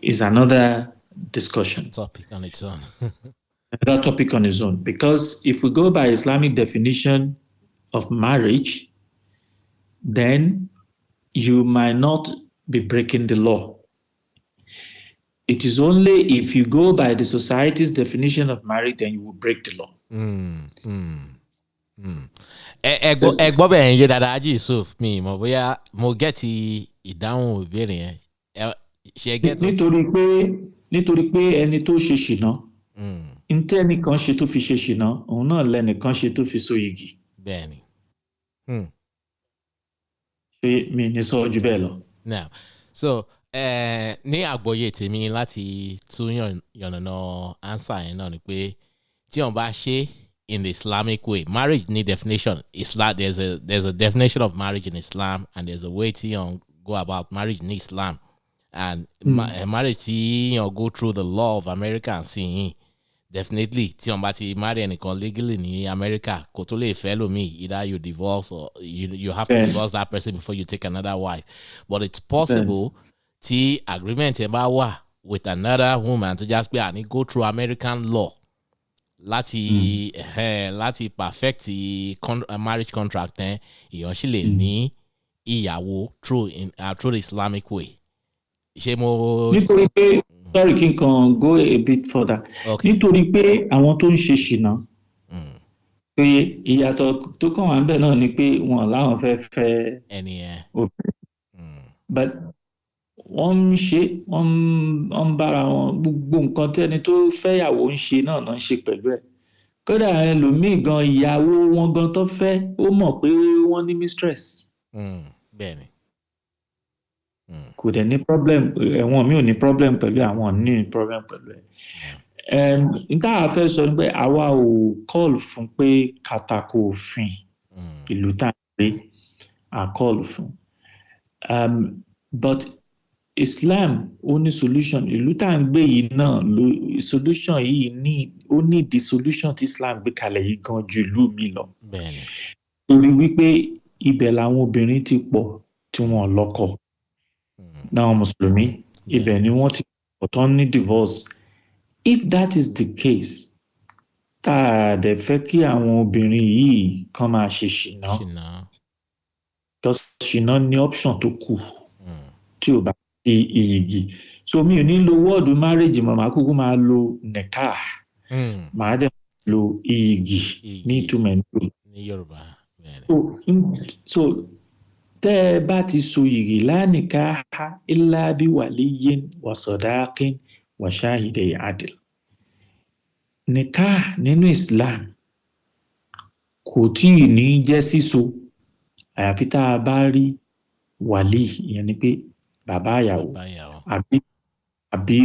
Speaker 1: is another discussion.
Speaker 2: Topic on its own.
Speaker 1: Another topic on its own. Because if we go by Islamic definition of marriage, then you might not be breaking the law. It is only if you go by the society's definition of marriage, then you will break the law.
Speaker 2: Ẹgbọ́ bẹ́ẹ̀ ń yé dáadáa Ají Yusuf mi mọ̀ bóyá mo gẹ́tì ìdáhùn ìbéèrè yẹn.
Speaker 1: nítorí pé ẹni tó ṣe ṣìnà ntẹ́ nìkan ṣe tó fi ṣe ṣìnà òun náà lẹ́nìkan ṣe tó fi so igi.
Speaker 2: Bẹ́ẹ̀ni.
Speaker 1: ṣé mi ní sọ jù bẹ́ẹ̀ lọ.
Speaker 2: now so ní àgbọ́yé tèmi láti tún yànnàná answer yẹn náà ni pé tí wọ́n bá ṣe in the Islamic way, marriage ní definition. Islam, there's a definition of marriage in Islam, and there's a way tí wọ́n go about marriage in Islam, and marriage tí wọ́n go through the law of America and see definitely tí wọ́n bá ti marry ẹnìkan legally ní America kò tó lè fẹ́ lómi, either you divorce or you have to divorce that person before you take another wife. But it's possible tí agreement ẹ bá wà with another woman to just pé àní go through American law láti perfect marriage contract èèyàn sì lè ní ìyàwó through the Islamic way. ṣé mo.
Speaker 1: nítorí pé sorry kí n kàn go a bit further. nítorí pé àwọn tó ń ṣe ṣìnà pé ìyàtọ̀ tó kàn wá ń bẹ̀ náà ni pé wọn láwọn fẹ́
Speaker 2: ẹni ẹ.
Speaker 1: but wọ́n ń ṣe wọ́n ń bára wọn gbogbo nǹkan tí ẹni tó fẹ́yàwó ń ṣe náà ń ṣe pẹ̀lú ẹ̀. kódà ẹlòmíì gan ìyàwó wọn gan tó fẹ́ ó mọ̀ pé wọ́n ní mistress.
Speaker 2: bẹ́ẹ̀ni.
Speaker 1: kò dẹ̀ ní problem ẹ̀wọ̀n mi ò ní problem pẹ̀lú àwọn ní problem pẹ̀lú ẹ̀. nǹkan àá fẹ́ sọ ni pé àwa ò call fún pé kàtàkù òfin ìlú tá à ń gbé à call fún. But Islam ó ní solution. ìlú tá à ń gbé yìí náà solution yìí ó ní the solution tí Islam gbé kalẹ̀ yìí gan ju ìlú mi lọ.
Speaker 2: bẹ́ẹ̀ni.
Speaker 1: torí wípé ibẹ̀ làwọn obìnrin ti pọ̀ tí wọ́n lọ́kọ. náà mùsùlùmí ibẹ̀ ni wọ́n ti pọ̀ tán ní divorce. If that is the case tá a dẹ̀ fẹ́ kí àwọn obìnrin yìí kàn máa ṣe ṣìnà because ṣìnà ní option tó kù tí ò bá sí iyìgì. so mi ò ní lo wọ́ọ̀dù marriage mọ̀ máa kúkú máa lo nikah máa dẹ̀ lo iyìgì ní ìtumọ̀
Speaker 2: ní Yorùbá.
Speaker 1: so tẹ́ ẹ bá ti so iyìgì la nikaha illa bi waliyyin wa sadaqin wa shahidai adl. nikah nínú Islam kò tíì ní jẹ́ síso àyàfi tá a bá rí wàlí, ìyẹn ni pé bàbá ìyàwó àbí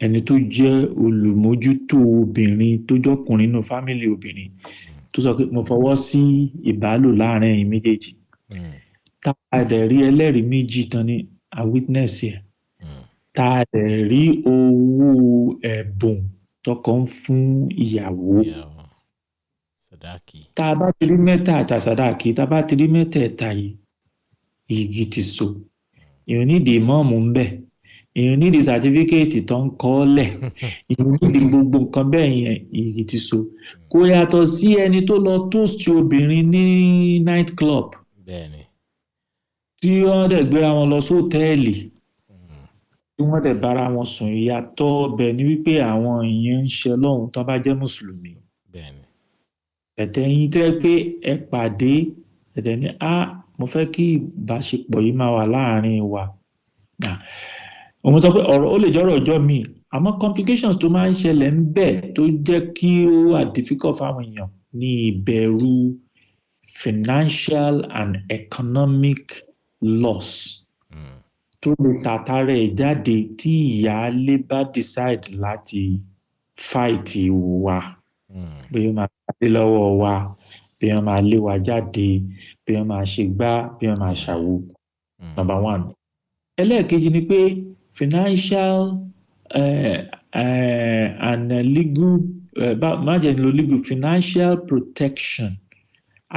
Speaker 1: ẹni tó jẹ́ olùmójútó obìnrin tó jọkùnrin nínú fámìlì obìnrin tó sọ pé mo fọwọ́ sí ìbálò láàrin ẹ̀yin méjèèjì. tá a dẹ̀ rí ẹlẹ́rìí méjì tán ní a witness ẹ̀. tá a dẹ̀ rí owó ẹ̀bùn tọkọ ń fún ìyàwó.
Speaker 2: Sadaki.
Speaker 1: tá a bá ti rí mẹ́ta àtàsádàkì tá a bá ti rí mẹ́tẹ̀ẹ̀ta yìí igi ti so. èèyàn nídìí ìmọ̀ọ́mù ń bẹ̀, èèyàn nídìí sàtífíkẹ́ẹ̀tì tó ń kọ́ lẹ̀, èèyàn nídìí gbogbo nǹkan bẹ́ẹ̀ yẹn igi ti so. kò yàtọ̀ sí ẹni tó lọ toast obìnrin ní night club.
Speaker 2: bẹ́ẹ̀ni.
Speaker 1: tí wọ́n dẹ̀ gbéra wọn lọ sóòtẹ́ẹ̀lì tí wọ́n dẹ̀ bára wọn sùn. ìyàtọ̀ ọbẹ̀ ni wípé àwọn èèyàn ń ṣe Ọlọ́run tó bá jẹ́ mùsùlùmí.
Speaker 2: bẹ́ẹ̀ni.
Speaker 1: ẹ̀tẹ̀ yín tó yẹ pé ẹ pàdé ẹ̀tẹ̀ ní mo fẹ́ kí ìbáṣepọ̀ yìí máa wà láàrin wa. òun sọ pé ọ̀rọ̀ ó lè jọ́rọ̀ ọjọ́ míì àmọ́ complications tó máa ń ṣẹlẹ̀ ń bẹ̀ tó jẹ́ kí ó wà difficult fáwọn èèyàn ní ìbẹ̀rù financial and economic loss tó lè tàtàrà ẹ̀ jáde tí ìyáálé bá decide láti fight wa. bí wọ́n máa pàdé lọ́wọ́ wa, bí wọ́n máa lé wa jáde, bí wọ́n máa ṣe gbá, bí wọ́n máa ṣàwo. number one. ẹlẹ́ẹ̀kejì ni pé financial and legal májèlé legal financial protection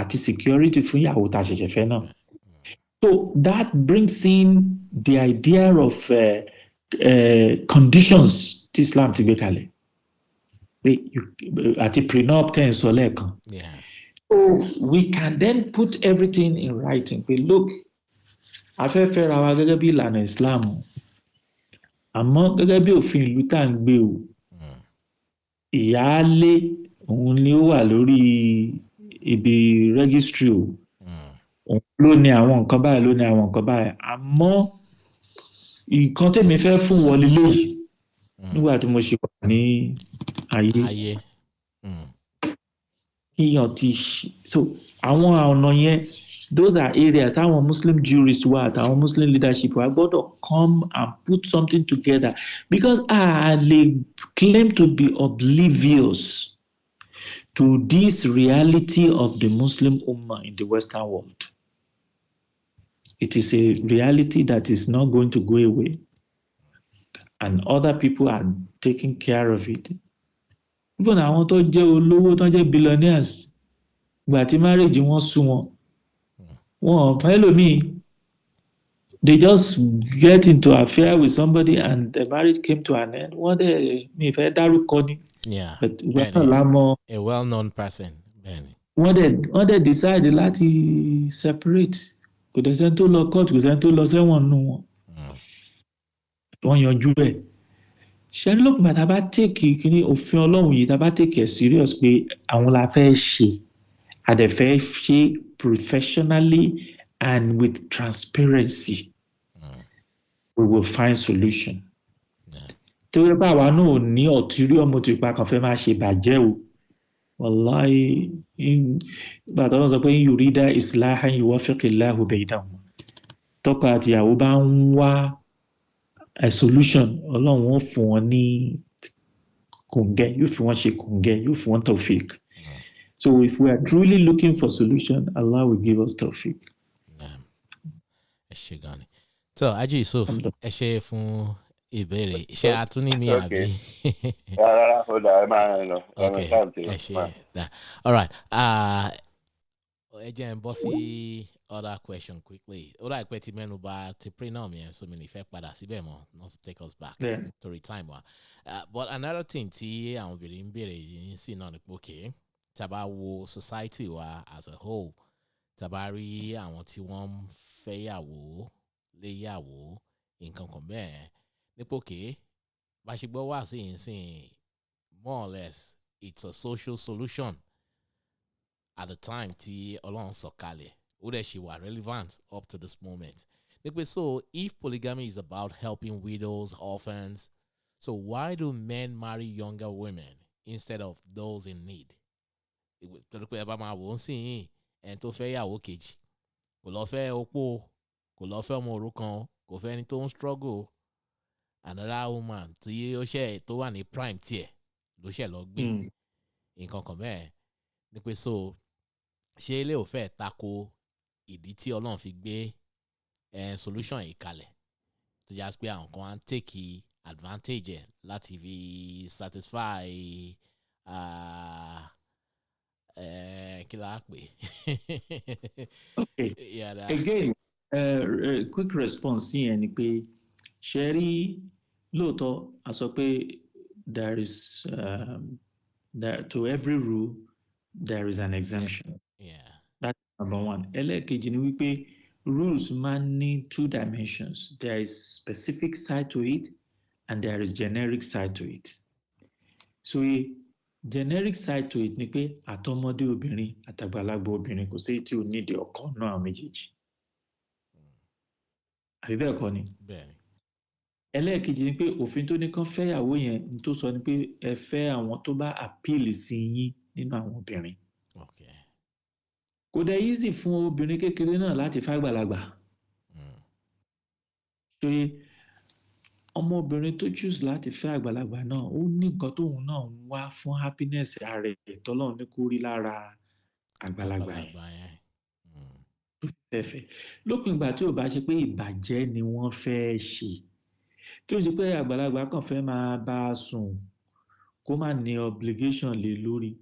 Speaker 1: àti security fún ìyàwó tá a ṣẹ̀ṣẹ̀ fẹ́ náà. so that brings in the idea of conditions tí Islam ti gbé kalẹ̀. àti prenup ten sọ lẹ́ẹ̀kan. So we can then put everything in writing. Pé look, a fẹ́ fẹ́ra wa gẹ́gẹ́ bí ìlànà Islam, àmọ́ gẹ́gẹ́ bí òfin ìlú tá à ń gbé o, ìyáálé òun ni ó wà lórí ibi registry o, òun ló ní àwọn nǹkan báyìí, ló ní àwọn nǹkan báyìí, àmọ́ nǹkan tèmi fẹ́ fún wọlé lóyìí nígbà tí mo ṣe wà ní ayé. kíyàn ti so àwọn ọ̀nà yẹn those are areas our Muslim jurists were, our Muslim leadership were got to come and put something together because they claim to be oblivious to this reality of the Muslim Ummah in the Western world. It is a reality that is not going to go away, and other people are taking care of it. Even àwọn tó jẹ́ olówó tó jẹ́ billionaires, ìgbà tí marriage wọn sú wọn fẹ́ lómi, they just get into affair with somebody and the marriage came to an end. Wọ́n dẹ̀ mi fẹ́ dárúkọ ni.
Speaker 2: Yeah.
Speaker 1: But wọ́n náà lámọ̀.
Speaker 2: A well-known person. Benny.
Speaker 1: Wọ́n dẹ̀ decide láti separate. Kò dẹ̀ sẹ́ni tó lọ court, kò sẹ́ni tó lọ sẹ́wọ̀n nù wọn. Wọ́n yanjú ẹ̀. Ṣé ní lópin tá a bá take kíní òfin Ọlọ́run yìí tá a bá take ẹ̀ serious pé àwọn la fẹ́ ṣe, a dẹ̀ fẹ́ ṣe professionally and with transparency, we will find solution. Tí wọ́n bá wa náà ní ulterior motive pa kan fẹ́ máa ṣe bàjẹ́ o. Wallahi, bàtà wọn sọ pé yurida islahan yuwaffiqillahu baynahum. Tọ́kọ àti ìyàwó bá ń wá a solution, Ọlọ́run ó fún wọn ní kòǹgẹ́, yóò fi wọ́n ṣe kòǹgẹ́, yóò fi wọ́n tawfiq. So if we are truly looking for solution, Allah will give us tawfiq.
Speaker 2: Ẹ ṣé gan ni. So Haji Yusuf, ẹ ṣé fún ìbéèrè. Ṣé a tún ní mi àbí?
Speaker 3: Rárá, ó dà, ẹ máa ń lọ.
Speaker 2: Okay, ẹ ṣé. All right. Ẹ jẹ́ n bọ́ sí other question quickly. Ó dà pé ti mẹ́nu bà ti prenup yẹn, so mi lè fẹ́ padà síbẹ̀ mọ́, not to take us back to the time wa. But another thing tí àwọn obìnrin ń béèrè yìí sí náà ni pé okay, tá bá wo society wa as a whole, tá bá rí àwọn tí wọ́n ń fẹ́yàwó, léyàwó, nǹkan kan bẹ́ẹ̀, ní pé okay, bá ṣe gbọ́ wá sí ìsìn, more or less, it's a social solution at the time tí Ọlọ́run sọ kalẹ̀. Ó dẹ̀ ṣì wà relevant up to this moment. Ní pé so, if polygamy is about helping widows, orphans, so why do men marry younger women instead of those in need? Torí pé ẹ bá máa wò ó sí yìí, ẹni tó fẹ́ yàwó kejì, kò lọ fẹ́ opó, kò lọ fẹ́ ọmọ òrukàn, kò fẹ́ ẹni tó ń struggle. Another woman tí ó ṣe tó wà ní prime tiẹ̀ ló ṣe lọ gbé nǹkan kan bẹ́ẹ̀. Ní pé so, ṣé ilé ò fẹ́ tako ìdí tí Ọlọ́run fi gbé solution yìí kalẹ̀ tó jásí pé àwọn kan á take advantage ẹ̀ láti fi satisfy kí la pè.
Speaker 1: Okay. Yeah, again, quick response yẹn ni pé ṣe rí lóòótọ́ a sọ pé there is to every rule there is an exemption.
Speaker 2: Yeah.
Speaker 1: That's number one. Ẹlẹ́ẹ̀kejì ni wípé rules máa ń ní two dimensions. There is specific side to it and there is generic side to it. So generic side to it ni pé àtọmọdé obìnrin àtàgbàlagbà obìnrin kò sí tí ò nídìí ọ̀kan náà àwọn méjèèjì. Àbí bẹ́ẹ̀ kọ́ ni?
Speaker 2: Bẹ́ẹ̀ni.
Speaker 1: Ẹlẹ́ẹ̀kejì ni pé òfin tó ní kán fẹ́yàwó yẹn tó sọ ni pé ẹ fẹ́ àwọn tó bá appeal sí yín nínú àwọn obìnrin.
Speaker 2: Okay.
Speaker 1: Kò dẹ̀ easy fún obìnrin kékeré náà láti fàgbàlagbà. Ṣé ọmọbìnrin tó choose láti fẹ́ àgbàlagbà náà ó ní nǹkan tóun náà ń wá fún happiness ààrẹ tọ́lọ́run ní kó rí lára àgbàlagbà yẹn. Tó fẹ́ fẹ́. Lópin ìgbà tí ò bá ṣe pé ìbàjẹ́ ni wọ́n fẹ́ ṣe. Tí ó ṣe pé àgbàlagbà kàn fẹ́ máa bá a sùn kó má ní obligation lé lórí.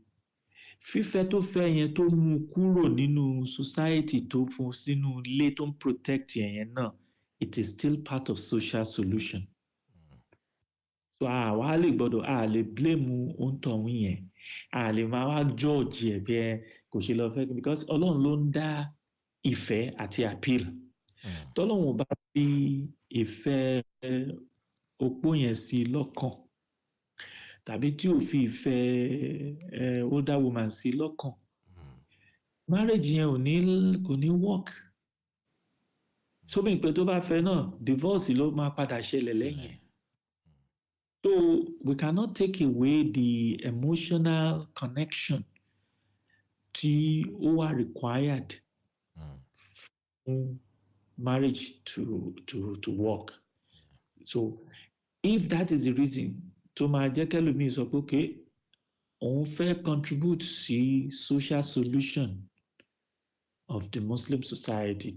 Speaker 1: Fífẹ́ tó fẹ́ yẹn tó mú kúrò nínú society tó fún sínú ilé tó ń protect yẹn náà, it is still part of social solution. So àwa lè gbọ́dọ̀ lè blame òǹtọ̀hún yẹn, lè máa wá judge ẹ̀ bí kò ṣe lọ fẹ́ because Ọlọ́run ló ń dá ìfẹ́ àti appeal. Tọ́lọ́run bá fi ìfẹ́ opó yẹn sí lọ́kàn tàbí tí ò fi ìfẹ́ older woman sí lọ́kàn, marriage yẹn kò ní work. Sómi pé tó bá fẹ́ náà divorce ló máa padà ṣẹlẹ̀ lẹ́yìn. So we cannot take away the emotional connection tí ó wà required marriage to work. So if that is the reason tó máa jẹ́ kẹ́lòmíì sọ pé okay òun fẹ́ contribute sí social solution of the Muslim society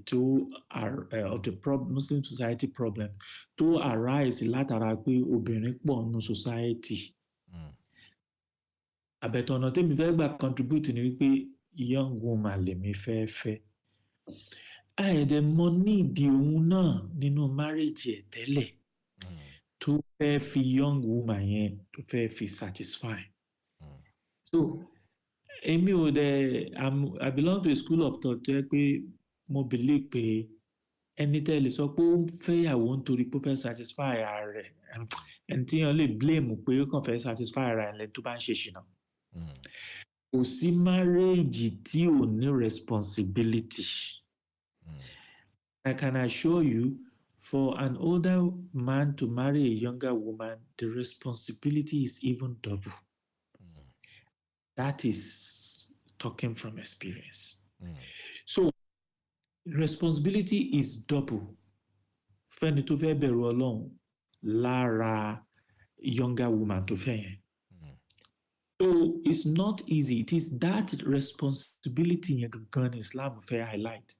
Speaker 1: of the Muslim society problem to arise látara pé obìnrin pọ̀ nínú society. Àbẹ̀tọ̀ ọ̀nà tẹ́mi fẹ́ gbà contribute ni wípé young woman lèmi fẹ́ fẹ́. Àìdẹ̀ mọ nídìí òun náà nínú marriage ẹ̀ tẹ́lẹ̀ tó fẹ́ fi young woman yẹn tó fẹ́ fi satisfy. So èmi ò dẹ̀ I belong to a school of thought tó yẹ pé mo believe pé ẹni tẹ́ lè sọ pé ó ń fẹ́yàwó nítorí pé ó fẹ́ satisfy ara rẹ̀ ẹni tí wọ́n lè blame pé ó kàn fẹ́ satisfy ara rẹ̀ lẹ́ni tó bá ń ṣe ṣìnà. Kò sí marriage tí ò ní responsibility. I can assure you, for an older man to marry a younger woman, the responsibility is even double. That is talking from experience. So, responsibility is double. Fẹ́ni tó fẹ́ bẹ̀rù Ọlọ́run lára younger woman tó fẹ́ yẹn. So, it's not easy. It is that responsibility yẹn gangan Islam fẹ́ highlight.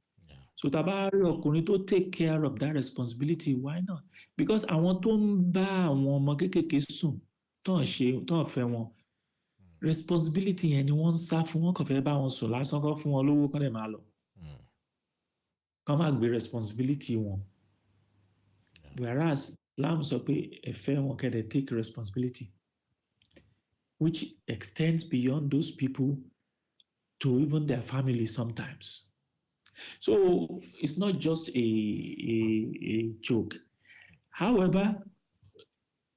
Speaker 1: So tá bá rí ọkùnrin tó take care of that responsibility, why not? Because àwọn tó ń bá àwọn ọmọ kéékèèké sùn tó ń fẹ́ wọn, responsibility yẹn ni wọ́n ń sá fún, wọn kàn fẹ́ bá wọn sùn lásán kọ́ fún wọn lówó kọ́ dẹ̀ máa lọ. Kọ́ máa gbé responsibility wọn. Whereas Islam sọ pé ẹ fẹ́ wọn kẹ́ dẹ̀ take responsibility, which extends beyond those people to even their family sometimes. So it's not just a joke. However,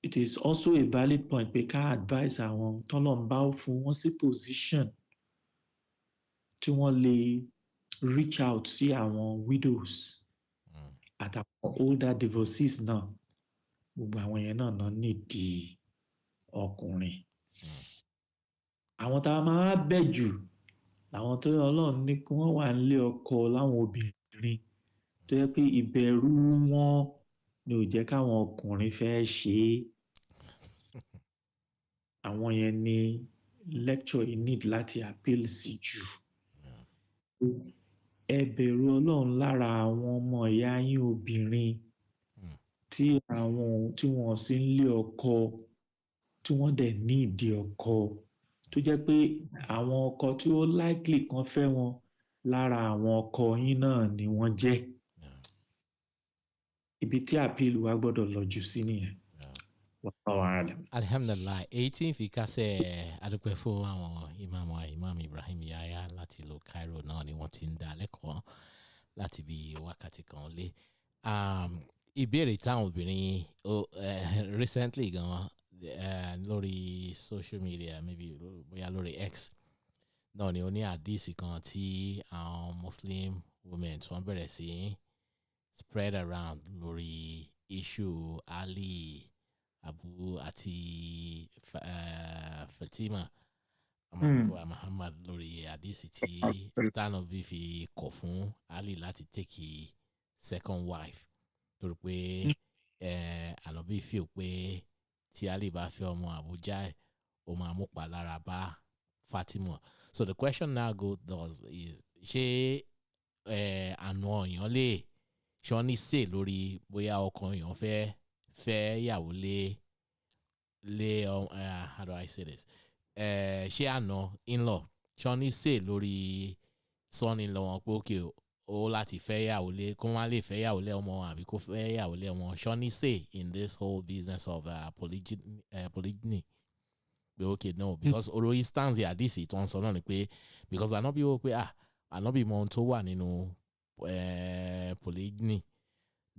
Speaker 1: it is also a valid point pé ká advise àwọn tọ́lọ́run bá fún wọn sí position tí wọ́n lè reach out sí àwọn widows àtàwọn older divorcees náà. Gbogbo àwọn yẹn náà nídìí ọkùnrin. Àwọn tá a máa bẹ̀ jù àwọn tó Ọlọ́run ní kí wọ́n wà nílé ọkọ láwọn obìnrin tó yẹ pé ìbẹ̀rù wọn ni ò jẹ́ káwọn ọkùnrin fẹ́ ṣe é. Àwọn yẹn ni lecture yìí need láti appeal sí jù. Ẹ bẹ̀rù Ọlọ́run lára àwọn ọmọ ìyá yín obìnrin tí wọ́n sì ń lé ọkọ tí wọ́n dẹ̀ ní ìdí ọkọ tó jẹ́ pé àwọn ọkọ tí ó likely kan fẹ́ wọn lára àwọn ọkọ yín náà ni wọ́n jẹ́. Ibi tí appeal wa gbọ́dọ̀ lọ jù sí nìyẹn.
Speaker 2: Alhamdulillah, èyí tí ń fi kásẹ̀ adúpẹ́ fún àwọn Imam Ibrahim Yahya láti ìlú Cairo náà ni wọ́n ti ń dá lẹ́kọ̀ọ́ láti bí wákàtí kan lé. Ìbéèrè táwọn obìnrin recently gan lórí social media, maybe bóyá lórí X náà ni ó ní àdísì kan tí àwọn Muslim women tí wọ́n bẹ̀rẹ̀ sí spread around lórí issue Ali Abu àti Fatima Muhammad lórí àdísì tí Tànàbí fi kọ̀ fún Ali láti take second wife torí pé Ànàbí feel pé tí Ali bá fẹ́ ọmọ Abuja ó máa mú palára bá Fatima. So the question now is ṣé àna èèyàn lè ṣọ́ ní sè lórí bóyá ọkọ èèyàn fẹ́ yàwó lé how do I say this? Ṣé àna in-law ṣọ́ ní sè lórí son-in-law wọn pé okay ó láti fẹ́ yàwó lé kó má lè fẹ́ yàwó lé ọmọ àbí kó fẹ́ yàwó lé ọmọ ṣọ́ ní sè in this whole business of polygyny. Okay, no, because ọ̀rọ̀ instance àdìsí tó ń sọ náà ni pé because Ànábì wò pé Ànábì mọ ohun tó wà nínú polygyny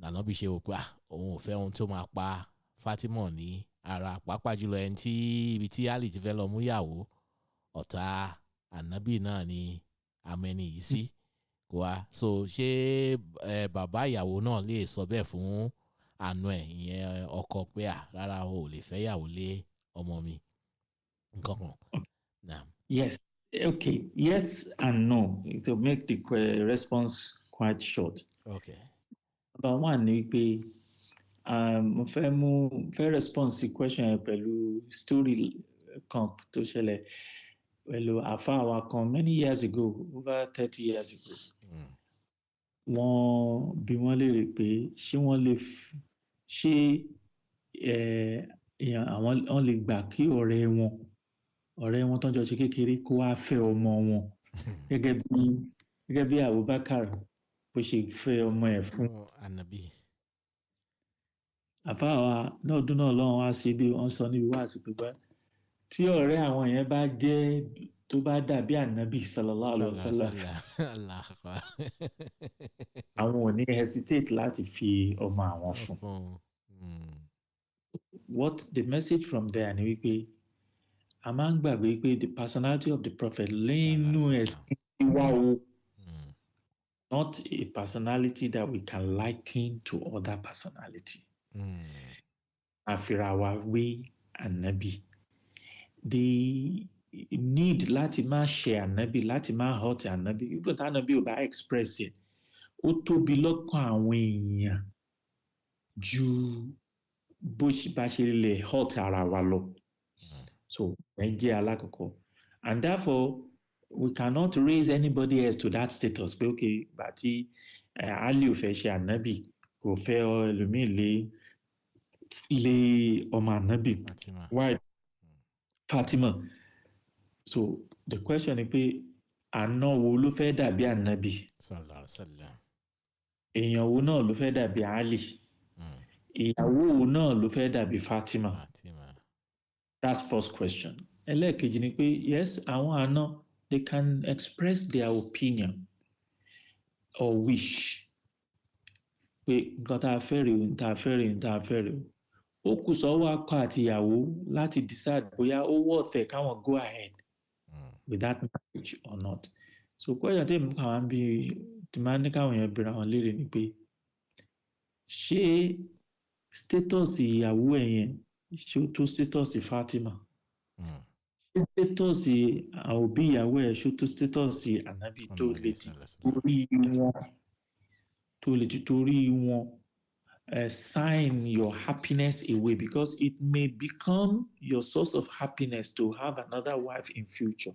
Speaker 2: Ànábì ṣe wò pé òun ò fẹ́ ohun tó máa pa Fatima ní ara pàápàá jùlọ ẹni tí ibi tí Ali ti fẹ́ lọ mú yàwó ọ̀tá Ànábì náà ni amẹ́ni yìí sí kò wá. So ṣé bàbá ìyàwó náà lè sọ bẹ́ẹ̀ fún àna ẹ̀ ìyẹn ọkọ pé rárá o ò lè fẹ́ yàwó lé ọmọ mi?
Speaker 1: Yes. Okay. Yes and no. To make the response quite short.
Speaker 2: Okay.
Speaker 1: Number one ni pé mo fẹ́ response sí question yẹn pẹ̀lú story kan tó ṣẹlẹ̀ pẹ̀lú àfáà wa kan many years ago, over 30 years ago. Wọ́n bi wọ́n léèrè pé ṣé wọ́n lè ṣé wọ́n lè gbà kí ọ̀rẹ́ wọn tó ń jọ ṣe kékeré kó wá fẹ́ ọmọ wọn gẹ́gẹ́ bí Abubakar bó ṣe fẹ́ ọmọ ẹ̀ fún
Speaker 2: Ànábì.
Speaker 1: àfáà wa náà ọdún náà lọ́wọ́ wá sí bí wọ́n sọ níbi wá sí pípẹ́ tí ọ̀rẹ́ àwọn yẹn bá jẹ́ tó bá dàbí ànábì sallallahu alaihi wasallam àwọn ò ní hesitate láti fi ọmọ àwọn fún. What the message from there ni wípé a máa ń gbàgbé pé the personality of the prophet lẹ́nu ẹ̀ ti wá o, not a personality that we can liken to other personality. Àfira wa wé ànábì. The need láti máa ṣe ànábì, láti máa hurt ànábì, nígbà tí ànábì ò bá express it, ó tóbi lọ́kàn àwọn èèyàn ju bó bá ṣe lè hurt ara wa lọ. So ẹ jẹ́ alákọ̀ọ́kọ́. And therefore, we cannot raise anybody else to that status pé okay bàtí Ali ò fẹ́ ṣe ànábì kò fẹ́ ẹlòmíì lé ọmọ ànábì. Why? Fatima. So the question ni pé àna wo ló fẹ́ dàbí ànábì? Èèyàn wo náà ló fẹ́ dàbí Ali? Ìyàwó wo náà ló fẹ́ dàbí Fatima? That's first question. Ẹlẹ́ẹ̀kejì ni pé yes, àwọn àna they can express their opinion or wish pé nǹkan tá a fẹ́ rèé ó kù sọ́wọ́ akọ àti ìyàwó láti decide bóyá ó worth it káwọn go ahead with that marriage or not. So question tí mo kà wá ń bí tí máa ní káwọn èèyàn bèèrè àwọn léèrè ni pé ṣé status ìyàwó ẹ̀ yẹn ṣé ó tó status Fatima? Ṣé status àwọn òbí ìyàwó ẹ̀ ṣé ó tó status ànábì tó lè ti torí wọn sign your happiness away, because it may become your source of happiness to have another wife in future.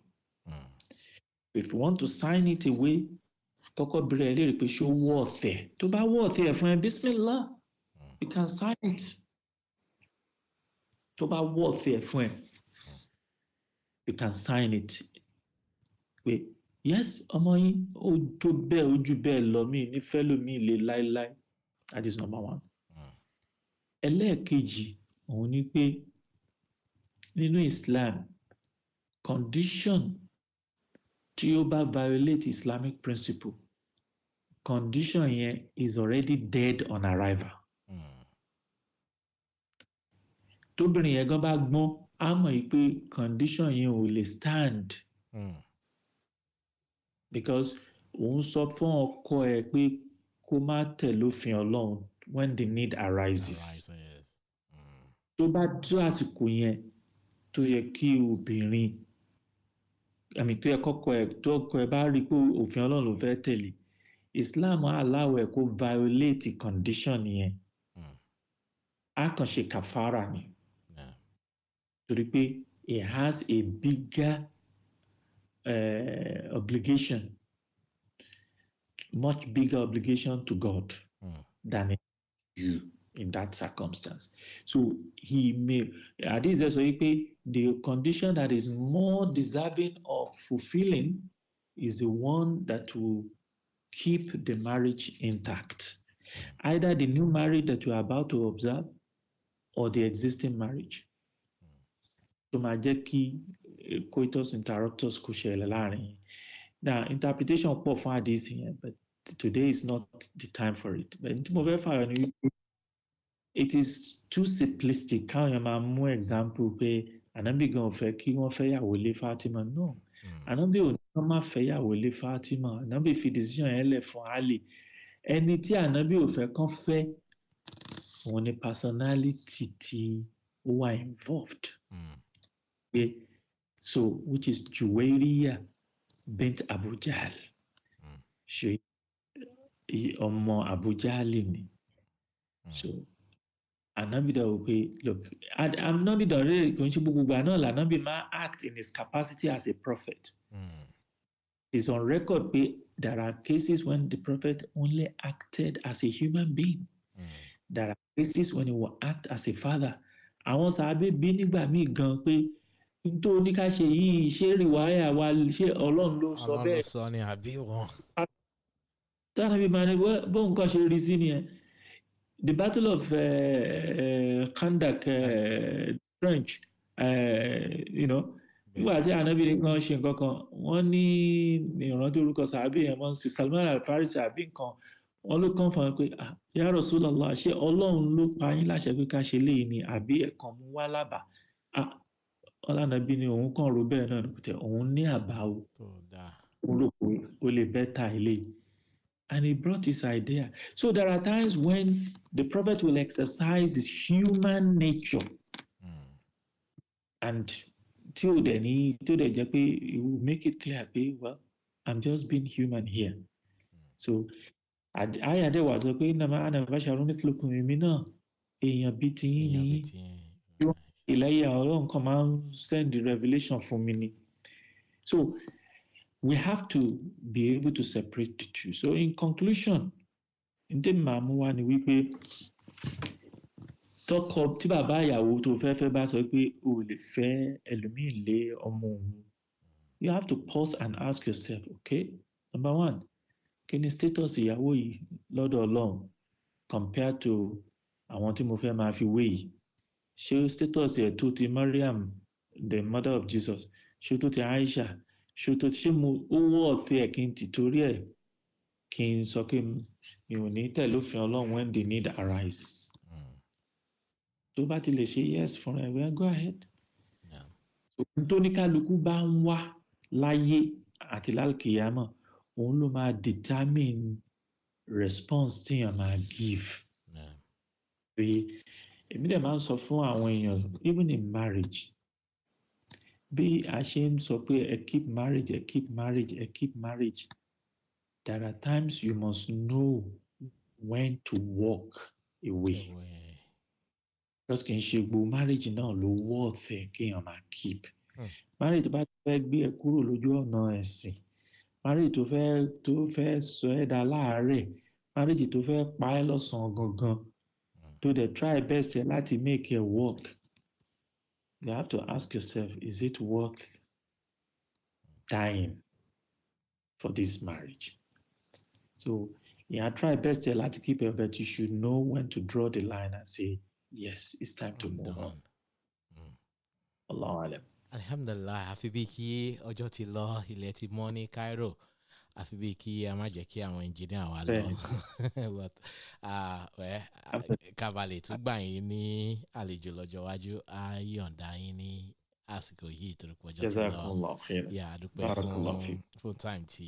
Speaker 1: If you want to sign it away, kọ́kọ́ bẹ̀rẹ̀ léèrè pé ṣó worth it. Tó bá worth it fún ẹ, bismillah, you can sign it. Tó bá worth it fún ẹ, you can sign it. Pé yes, ọmọ yín ó tó bẹ́ẹ̀ ojú bẹ́ẹ̀ lọ mí nífẹ̀ẹ́ lómi lè láéláé. That is number one. Ẹlẹ́ẹ̀kejì òun ni pé nínú Islam, condition tí ó bá violate Islamic principle, condition yẹn is already dead on arrival. Tóbìnrin yẹn gan bá gbọ́n á mọ̀ yìí pé condition yẹn ò lè stand. Because òun sọ fún ọkọ ẹ̀ pé kó má tẹ̀lé òfin Ọlọ́run when the need arises. Tó bá tó àsìkò yẹn tó yẹ kí obìnrin tó yẹ tó ọkọ ẹ̀ bá rí pé òfin Ọlọ́run ló fẹ́ tẹ̀lé, Islam allow ẹ̀ kó violate condition yẹn. Á kàn ṣe kàfàrà ni. Torí pé it has a bigger obligation, much bigger obligation to God than you in that circumstance. So he may, at least that's why the condition that is more deserving of fulfilling is the one that will keep the marriage intact. Either the new marriage that you are about to observe or the existing marriage. So máa jẹ́ kí coitus interruptus kò ṣẹlẹ̀ láàrin. Now, interpretation pọ̀ fún àdéhìsì yẹn, but today is not the time for it. But tí mo fẹ́ fààyàn ni wípé it is too simplistic káwọn yẹn máa mú example pé ànábì gan ò fẹ́ kí wọ́n fẹ́ yàwó lé Fatima. No, ànábì ò ní wọ́n má fẹ́ yàwó lé Fatima. Ànábì fi decision yẹn lẹ̀ fún Ali. Ẹni tí ànábì ò fẹ́ kán fẹ́ òun ni personality tí ó wà involved. Okay. So, which is Juwairiya bint Abu Jahl. ọmọ Abu Jahli ni. So Ànábì dẹ̀ wò pé look, Ànábì dẹ̀ rẹ̀ kò ń ṣe gbogbo ìgbà náà l'Ànábì máa act in his capacity as a prophet. It's on record pé there are cases when the prophet only acted as a human being. There are cases when he will act as a father. Àwọn sàábé bí nígbà míì gan pé nítorí ní ká ṣe yìí ṣé rìwáyà wa ṣé Ọlọ́run ló sọ bẹ́ẹ̀.
Speaker 2: Ọlọ́run ló sọ ni àbí wọn.
Speaker 1: Tí Ànábì máa ní bó nǹkan ṣe rí sí nìyẹn. The Battle of Khandak Trench, nígbà tí Ànábì nìkan ṣe nǹkan kan, wọ́n ní ìrántí orúkọ sàábé yẹn mọ́ sí Salman al-Farisi àbí nǹkan, wọ́n ló kàn fún wọn pé ya Rasulullah, ṣé Ọlọ́run ló pa yín láṣẹ pé ká ṣe léyìí ni àbí ẹ̀kan mú wá lábàá? Ọlànàbí ni òun kàn rò bẹ́ẹ̀ náà nìkútẹ̀, òun ní àbá o, òun rò pé ó lè bẹ́tà eléyìí. And he brought his idea. So there are times when the prophet will exercise his human nature. And till then, he will make it clear, well, I'm just being human here. So I was okay, send the revelation for me. So we have to be able to separate the two. So in conclusion, ǹdé màmú wa ni wípé tọkọ tí bàbá ìyàwó tó fẹ́ bá sọ pé o lè fẹ́ ẹlòmíì lé ọmọ òun, you have to pause and ask yourself, okay, number one, kí ni status ìyàwó yìí lọ́dọ̀ Ọlọ́run compared to àwọn tí mo fẹ́ máa fi wé yìí? Ṣé status ẹ̀ tó ti Mariam, the mother of Jesus, ṣé tó ti Aisha, ṣé mo owó ọ̀tẹ̀ ẹ̀ kí n ti torí ẹ̀ kí n sọ pé mi ò ní tẹ̀lé òfin Ọlọ́run when the need arises? Tó bá ti lè ṣe yes fún ẹ, well, go ahead. Ohun tó ní kálukú bá ń wá láyé àti lálùkìyámọ̀, òun ló máa determine response téèyàn máa give. Èmi dẹ̀ máa ń sọ fún àwọn èèyàn, even in marriage, bí a ṣe ń sọ pé ẹ keep marriage, there are times you must know when to walk away. Because kì í ṣe gbogbo marriage náà ló worth ẹ̀ kéèyàn máa keep. Marriage tó bá fẹ́ gbé ẹ kúrò lójú ọ̀nà ẹ̀sìn, marriage tó fẹ́ sọ ẹ́ dà láàárẹ̀, marriage tó fẹ́ pa ẹ́ lọ́sàn-án gangan, tó dẹ̀ try best ẹ láti make it work. You have to ask yourself, is it worth dying for this marriage? So, try best ẹ láti keep it, but you should know when to draw the line and say, yes, it's time to move on. Allahu alam.
Speaker 2: Alhamdulillah, àfi bí kí ọjọ́ ti lọ, ilẹ̀ ti mọ́ ní Cairo. Àfi bí kí a má jẹ́ kí àwọn engineer wa lọ. But kábàlẹ̀ tún gbà yín ní àlejò lọ́jọ́ iwájú, á yọ̀ǹda yín ní àsìkò yìí torí pé ọjọ́ ti lọ.
Speaker 1: Jazakumullahu khairan.
Speaker 2: A dúpẹ́ fún time tí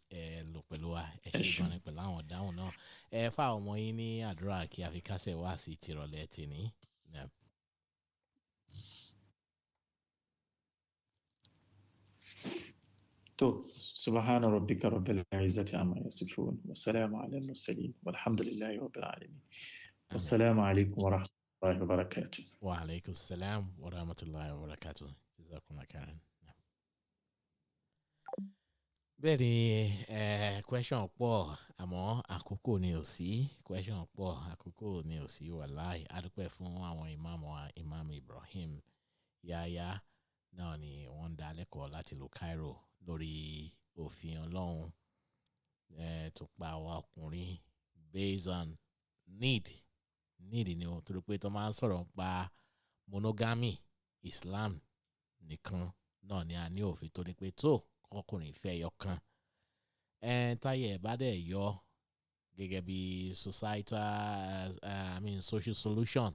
Speaker 2: ẹ lò pẹ̀lú wa. Ẹ ṣe gan ni pẹ̀lú àwọn ìdáhùn náà. Ẹ fáwọn ọmọ yín ní àdúrà kí a fi kásẹ̀ wá sí tìrọ̀lẹ́ tìní.
Speaker 1: سبحان ربك رب العزة عما يصفون والسلام على المرسلين والحمد لله رب العالمين والسلام عليكم ورحمة الله وبركاته.
Speaker 2: وعليكم السلام ورحمة الله وبركاته. جزاكم الله خيرا. bẹ́ẹ̀ ni question pọ̀ àmọ́ àkókò ni ò sí, question pọ̀ àkókò ni ò sí, wàláì. A dúpẹ́ fún àwọn ìmáàmù wa, Imam Ibrahim Yahya náà ni wọ́n ń dá lẹ́kọ̀ọ́ láti ìlú Cairo lórí òfin Ọlọ́run tó pa àwa ọkùnrin based on need ni o, torí pé tó máa ń sọ̀rọ̀ pa monogamy Islam nìkan náà ni a ní òfin tó ní pé tó ọkùnrin fẹ́ yọ kan táyé ẹ̀ bá dẹ̀ yọ gẹ́gẹ́ bí social solution,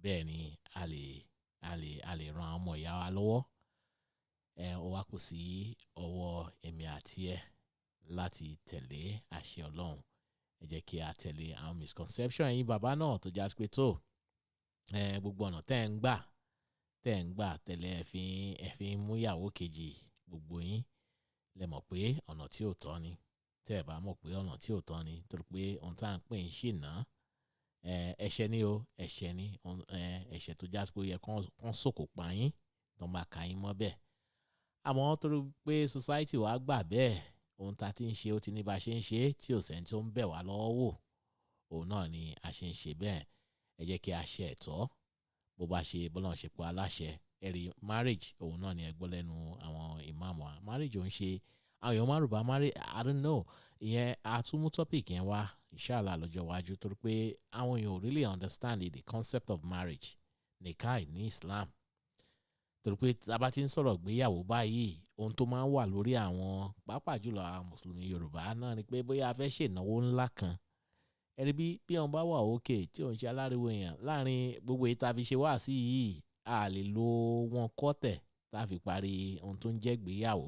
Speaker 2: bẹ́ẹ̀ ni a lè ran àwọn ọmọ ìyá wa lọ́wọ́. Ó wá kù sí ọwọ́ èmi àti ẹ láti tẹ̀lé àṣẹ Ọlọ́run. Ẹ jẹ́ kí a tẹ̀lé àwọn misconception yín bàbá náà tó já sí pé tó gbogbo ọ̀nà tẹ́ ń gbà tẹ̀lé ẹ fi ń mú ìyàwó kejì, gbogbo yín lẹ mọ̀ pé ọ̀nà tí ò tọ́ ni. tẹ́ ẹ bá mọ̀ pé ọ̀nà tí ò tọ́ ni, torí pé ohun tá à ń pè ń ṣìnà ẹ̀ṣẹ̀ ni o, ẹ̀ṣẹ̀ ni, ẹ̀ṣẹ̀ tó já sí pé ó yẹ kán sòkò pa yín tó máa ka yín mọ́ bẹ́ẹ̀. Àmọ́ torí pé society wa gbà bẹ́ẹ̀, ohun tá a ti ń ṣe ó ti ní bá a ṣe ń ṣe tí ò sẹ́ni tó ń bẹ̀ wá lọ́wọ́ wò, òun náà ni a ṣe ń ṣe bẹ́ẹ̀. Ẹ jẹ́ kí a ṣe ẹ̀tọ́ bó bá ṣe bọ́lá ṣe pa aláṣẹ. Ẹ̀rí marriage òun náà ni ẹ gbọ́ lẹ́nu àwọn ìmáàmù wa. Marriage ò ń ṣe àwọn èèyàn márùn-ún bá marriage, I don't know, ìyẹn àtúmú topic yẹn wá inshallah lọ́jọ́ iwájú, torí pé àwọn èèyàn ò really understand the concept of marriage nikah ní Islam. Torí pé tá a bá ti ń sọ̀rọ̀ gbéyàwó báyìí, ohun tó máa ń wà lórí àwọn pàápàá jùlọ àwọn mùsùlùmí Yorùbá náà ni pé bóyá a fẹ́ ṣènáwó ńlá kan, ẹni bí òun bá wà òkè tí òun ṣe aláriwo èèyàn láàrin gbogbo èyí tá a fi ṣe wá sí yìí, a lè lo wọn kọ́tẹ̀ tá a fi parí ohun tó ń jẹ́ gbéyàwó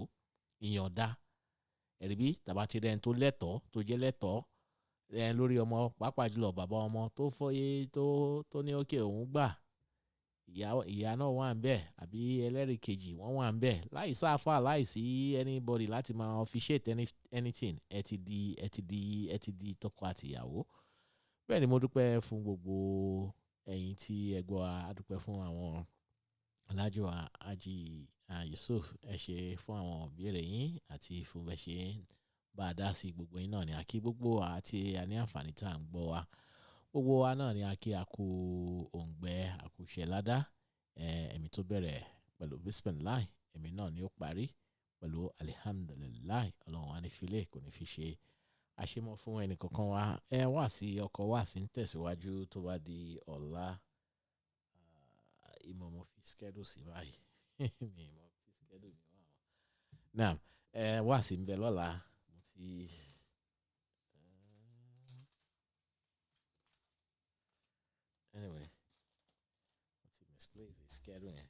Speaker 2: ìyọ̀ǹda. Ẹ̀rí bí tàbá ti rẹ̀ ń tó lẹ́tọ̀ọ́ tó jẹ́ lẹ́tọ̀ọ́ lórí ọmọ pàápàá jùlọ bàbá ọmọ tó fọyé tó ní òkè òun gbà, ìyá náà wà ń bẹ̀ àbí ẹlẹ́rìí kejì wọ́n wà ń bẹ̀, láì sáfà láì sí anybody láti máa officiate anything, ẹ ti di tọkọ àtìyàwó. Bẹ́ẹ̀ ni mo dúpẹ́ fún gbogbo ẹ̀yin tí ẹ gbọ́ a dúpẹ́ fún àwọn Alhaji wa Haji Yusuf, ẹ ṣe fún àwọn ìbéèrè yín àti fún bẹ́ẹ̀ ṣe bá a dá sí gbogbo yín náà ni a kí gbogbo àti àní àǹfààní tá à ń gbọ́ wa. Gbogbo wa náà ni a kí a kú òǹgbẹ àkúṣe ládá. Ẹ̀mí tó bẹ̀rẹ̀ pẹ̀lú bismillah, ẹ̀mí náà ni ó parí pẹ̀lú alihamdulilayi. Ọlọ́run wa ní filé kò ní fi ṣe àṣemọ́ fún ẹnì kankan wa. Wá sí ọkọ̀ wá sí ń tẹ̀síwájú tó bá di ọ̀la. Ìmọ̀ mo fi schedule sí báyìí. Mi ìmọ̀ fi schedule mi wà. Naam, wá sí ń bẹ lọ́la. Mo ti anyway, mo ti misplace the schedule yẹn.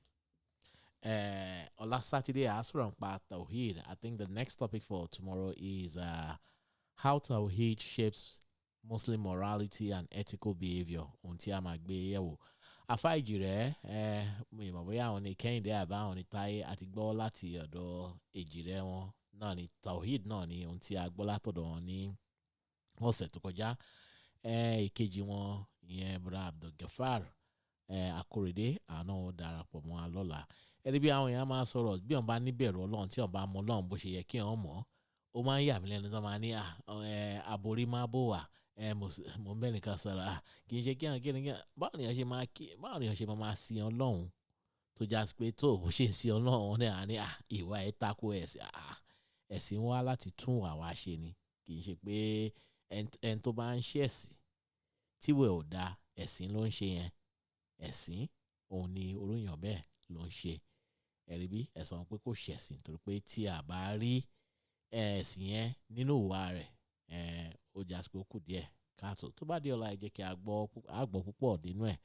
Speaker 2: On Saturday, I sọ̀rọ̀ nípa Tawheed. I think the next topic for tomorrow is how Tawheed shapes Muslim morality and ethical behavior. Ohun tí a máa gbé yẹ̀wò. Àfáà Èjìrẹ́, mi mọ̀ bóyá àwọn ni Kẹ́hìndé àbá àwọn ni Táyé àti gbọ́ láti ọ̀dọ̀ Èjìrẹ́ wọn náà ni Tawheed náà ni ohun tí a gbọ́ látọ̀dọ̀ wọn ní ọ̀sẹ̀ tó kọjá. Ìkejì wọn ìyẹn Bra Abdulgafar Akórèdé, àná ó darapọ̀ mọ́ a lọ́la. Ẹni bí àwọn èèyàn máa sọ̀rọ̀ bí wọ́n bá níbẹ̀rù Ọlọ́run tí wọ́n bá mọ Ọlọ́run bó ṣe yẹ kí wọ́n mọ̀, ó máa ń yà mí lẹ́nu tó máa ní àborí máa bò wá, mo ń bẹ́ẹ̀ nìkan sọ̀rọ̀ kì í ṣe kí báwo ni wọ́n ṣe máa sin Ọlọ́run tó já sí pé tó bó ṣe ń sin Ọlọ́run ní ìwà ẹ̀ tako ẹ̀sìn wá láti tún wà wá ṣe ni, kì í ṣe pé ẹni tó bá ń ṣe ẹ̀sìn tíwẹ̀ ò da ẹ̀sìn ló ń ṣe yẹn, ẹ̀sìn òun ni orúyàn bẹ́ẹ̀ ló ń ṣe. Ẹ̀rí bí ẹ̀sán pé kò ṣẹ̀sìn torí pé tí a bá rí ẹ̀sìn yẹn nínú ìwà rẹ̀, ó já sí pé ó kù díẹ̀ káàtó. Tó bá di ọ̀la ẹ jẹ́ kí a gbọ́ púpọ̀ nínú ẹ̀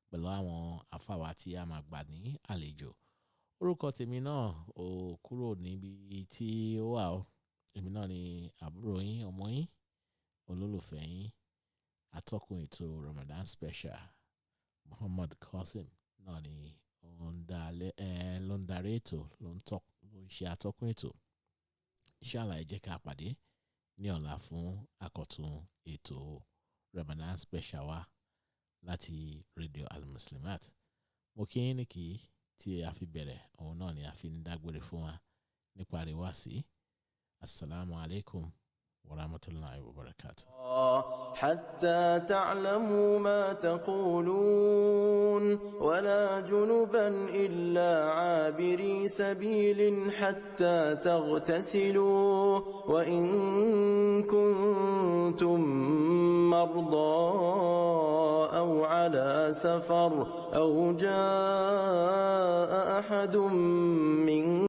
Speaker 2: pẹ̀lú àwọn afáwa tí a máa gbà ní àlejò. Orúkọ tèmi náà ò kúrò níbi tí ó wà ó. Èmi náà ni àbúrò yín, ọmọ yín, olólùfẹ́ yín, atọ́kùn ètò Ramadan Special Muhammad Qasim náà ni ló ń darí ètò, ló ń ṣe atọ́kùn ètò. Inshallah ẹ jẹ́ ká pàdé ní ọ̀la fún àkọ́tún ètò Ramadan Special wa láti Radio Al-Muslimat. Mo kí yín ní kí tí a fi bẹ̀rẹ̀, òun náà ni a fi ń dágbére fún wa nípa àríwá sí. Assalamu alaikum wa rahmatullahi wa barakatuh.
Speaker 4: حتى تعلموا ما تقولون ولا جنبا إلا عابري سبيل حتى تغتسلوا وإن كنتم مرضى أو على سفر أو جاء أحد من